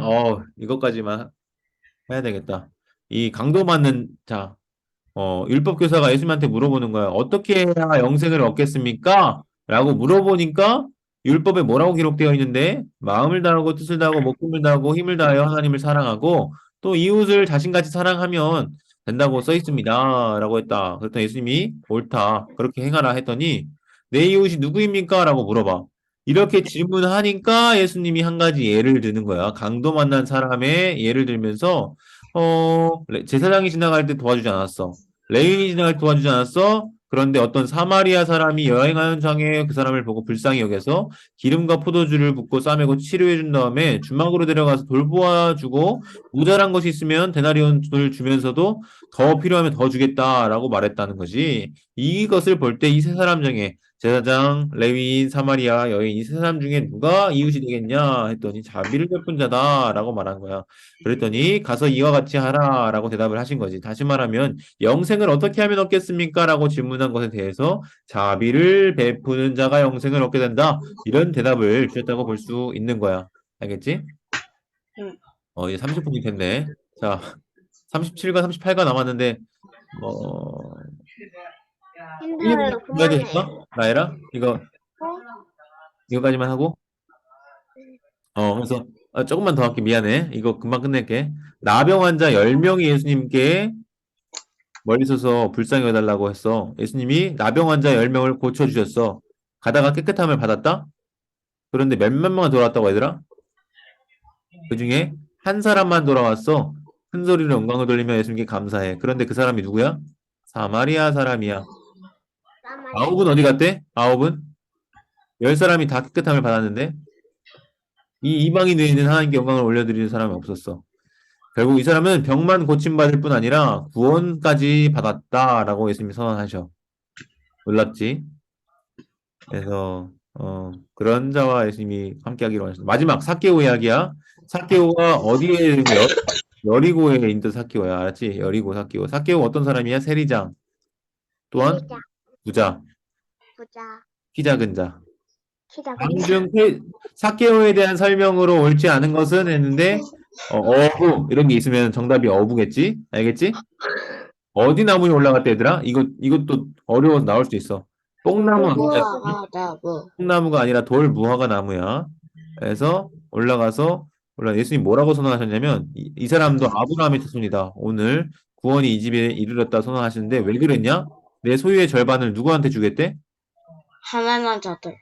Speaker 1: 이것까지만 해야 되겠다. 이 강도 맞는, 자, 율법 교사가 예수님한테 물어보는 거야. 어떻게 해야 영생을 얻겠습니까? 라고 물어보니까 율법에 뭐라고 기록되어 있는데 마음을 다하고 뜻을 다하고 목숨을 다하고 힘을 다하여 하나님을 사랑하고 또 이웃을 자신같이 사랑하면 된다고 써 있습니다. 라고 했다. 그랬더니 예수님이 옳다. 그렇게 행하라 했더니 내 이웃이 누구입니까? 라고 물어봐. 이렇게 질문하니까 예수님이 한 가지 예를 드는 거야. 강도 만난 사람의 예를 들면서 제사장이 지나갈 때 도와주지 않았어. 레위인이 지나갈 때 도와주지 않았어. 그런데 어떤 사마리아 사람이 여행하는 중에 그 사람을 보고 불쌍히 여겨서 기름과 포도주를 붓고 싸매고 치료해 준 다음에 주막으로 데려가서 돌보아주고 모자란 것이 있으면 데나리온을 주면서도 더 필요하면 더 주겠다라고 말했다는 거지. 이것을 볼 때 이 세 사람 중에 제사장, 레위인, 사마리아 여인 이 세 사람 중에 누가 이웃이 되겠냐 했더니 자비를 베푼 자다라고 말한 거야. 그랬더니 가서 이와 같이 하라라고 대답을 하신 거지. 다시 말하면 영생을 어떻게 하면 얻겠습니까? 라고 질문한 것에 대해서 자비를 베푸는 자가 영생을 얻게 된다. 이런 대답을 주셨다고 볼 수 있는 거야. 알겠지?
Speaker 3: 응.
Speaker 1: 이제 30분이 됐네. 자, 37과 38가 남았는데 뭐
Speaker 2: 힘들어요.
Speaker 1: 해야
Speaker 2: 그만해.
Speaker 1: 되실까? 나혜라? 이거까지만 하고 그래서 조금만 더 할게. 미안해. 이거 금방 끝낼게. 나병 환자 10명이 예수님께 멀리 서서 불쌍히 여달라고 했어. 예수님이 나병 환자 10명을 고쳐주셨어. 가다가 깨끗함을 받았다? 그런데 몇만 명만 돌아왔다고 얘들아? 그 중에 한 사람만 돌아왔어. 큰 소리로 영광을 돌리며 예수님께 감사해. 그런데 그 사람이 누구야? 사마리아 사람이야. 아홉은 어디 갔대? 아홉은? 10사람이 다 깨끗함을 받았는데 이 이방인 외에는 하나님께 영광을 올려드리는 사람이 없었어. 결국 이 사람은 병만 고침받을 뿐 아니라 구원까지 받았다라고 예수님이 선언하셔. 놀랍지? 그래서 그런 자와 예수님이 함께하기로 하셨어. 마지막 사케오 이야기야. 사케오가 어디에 있는 거야? 여리고에 있는 사케오야. 알았지? 여리고 사케오. 사케오 어떤 사람이야? 세리장. 또한
Speaker 2: 키자,
Speaker 1: 부자.
Speaker 2: 부자,
Speaker 1: 키 작은 자.
Speaker 2: 키자,
Speaker 1: 방중 사케오에 대한 설명으로 옳지 않은 것은 했는데 어부 이런 게 있으면 정답이 어부겠지? 알겠지? 어디 나무에 올라갔대 얘들아? 이것도 어려워서 나올 수 있어. 뽕나무 아니야.
Speaker 3: 무화과나무.
Speaker 1: 뽕나무가 아니라 돌무화과 나무야. 그래서 올라가서 예수님 뭐라고 선언하셨냐면 이 사람도 아브라함의 자손이다. 오늘 구원이 이 집에 이르렀다 선언하시는데 왜 그랬냐? 내 소유의 절반을 누구한테 주겠대?
Speaker 3: 가난한 자들.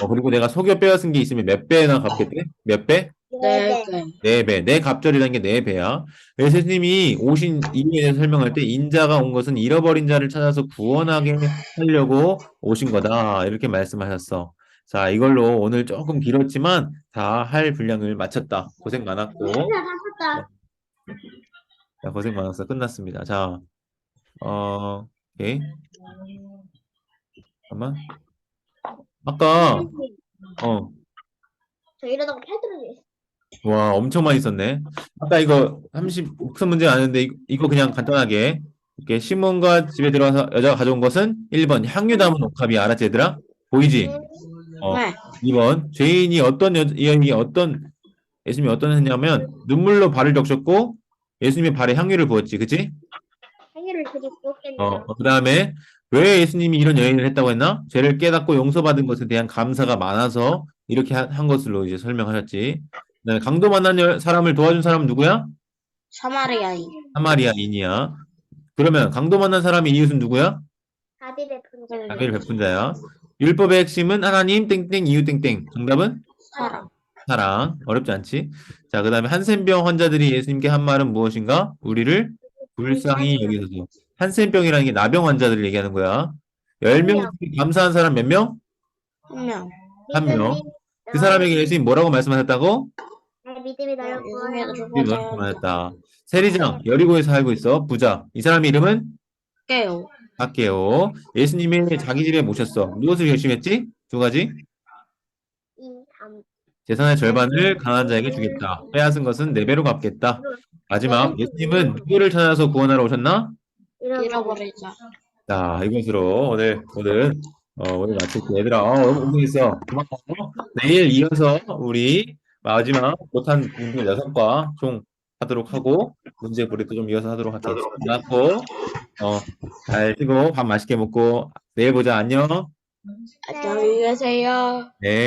Speaker 1: 그리고 내가 속여 빼앗은 게 있으면 몇 배나 갚겠대? 몇 배?
Speaker 3: 네,
Speaker 2: 네.
Speaker 3: 네.
Speaker 1: 4배. 내 갑절이라는 게 4배야. 그래서 스님이 오신 이유에 대해서 설명할 때 인자가 온 것은 잃어버린 자를 찾아서 구원하게 하려고 오신 거다. 이렇게 말씀하셨어. 자, 이걸로 오늘 조금 길었지만 다 할 분량을 마쳤다. 고생 많았고.
Speaker 2: 다
Speaker 1: 자, 고생 많았어. 끝났습니다. 자, 오케이. 잠깐만. 아까,
Speaker 2: 선생님,
Speaker 1: 어,
Speaker 2: 저 이러다가 팔 떨어져.
Speaker 1: 와, 엄청 많이 썼네. 아까 이거 30 무슨 문제 아는데 이거 그냥 간단하게 이렇게 신문과 집에 들어와서 여자가 가져온 것은 1번 향유 담은 옥합이 알았지 얘들아? 보이지? 어,
Speaker 3: 네.
Speaker 1: 2번 죄인이 여인이 예수님이 어떤 했냐면 눈물로 발을 적셨고 예수님의 발에 향유를 부었지, 그치?
Speaker 2: 생일을 되게 부었겠네요.
Speaker 1: 그다음에 왜 예수님이 이런 여인을 했다고 했나? 죄를 깨닫고 용서받은 것에 대한 감사가 많아서 이렇게 한 것으로 이제 설명하셨지. 그다음에 강도 만난 사람을 도와준 사람은 누구야?
Speaker 3: 사마리아인.
Speaker 1: 사마리아인이야. 그러면 강도 만난 사람의 이웃은 누구야?
Speaker 2: 다비 베푼 자.
Speaker 1: 자비를 베푼 자야. 율법의 핵심은 하나님 땡땡 이웃 땡땡. 정답은
Speaker 3: 사랑.
Speaker 1: 사랑. 어렵지 않지? 자, 그다음에 한센병 환자들이 예수님께 한 말은 무엇인가? 우리를 불쌍히 여기소서. 한센병이라는 게 나병 환자들을 얘기하는 거야. 10명 중에 감사한 사람 몇 명?
Speaker 3: 한 명.
Speaker 1: 한 명. 그 사람에게 예수님 뭐라고 말씀하셨다고?
Speaker 2: 믿음이 나를 구하여.
Speaker 1: 이 너를 말했다. 세리장 여리고에 살고 있어. 부자. 이 사람의 이름은
Speaker 3: 깨요.
Speaker 1: zac케오. 예수님이 자기 집에 모셨어. 무엇을 결심했지? 두 가지. 재산의 절반을 가난한 자에게 주겠다. 빼앗은 것은 4배로 갚겠다. 마지막, 예수님은 누구를 찾아서 구원하러 오셨나?
Speaker 3: 잃어버리자.
Speaker 1: 자, 이것으로 오늘 마칠게. 얘들아, 너무 고생했어. 고마워. 내일 이어서 우리 마지막 못한 문제 6과 총 하도록 하고, 문제 부리도 좀 이어서 하도록 할게. 고맙고, 잘 쉬고, 밥 맛있게 먹고, 내일 보자. 안녕.
Speaker 3: 안녕히 계세요.
Speaker 1: 네.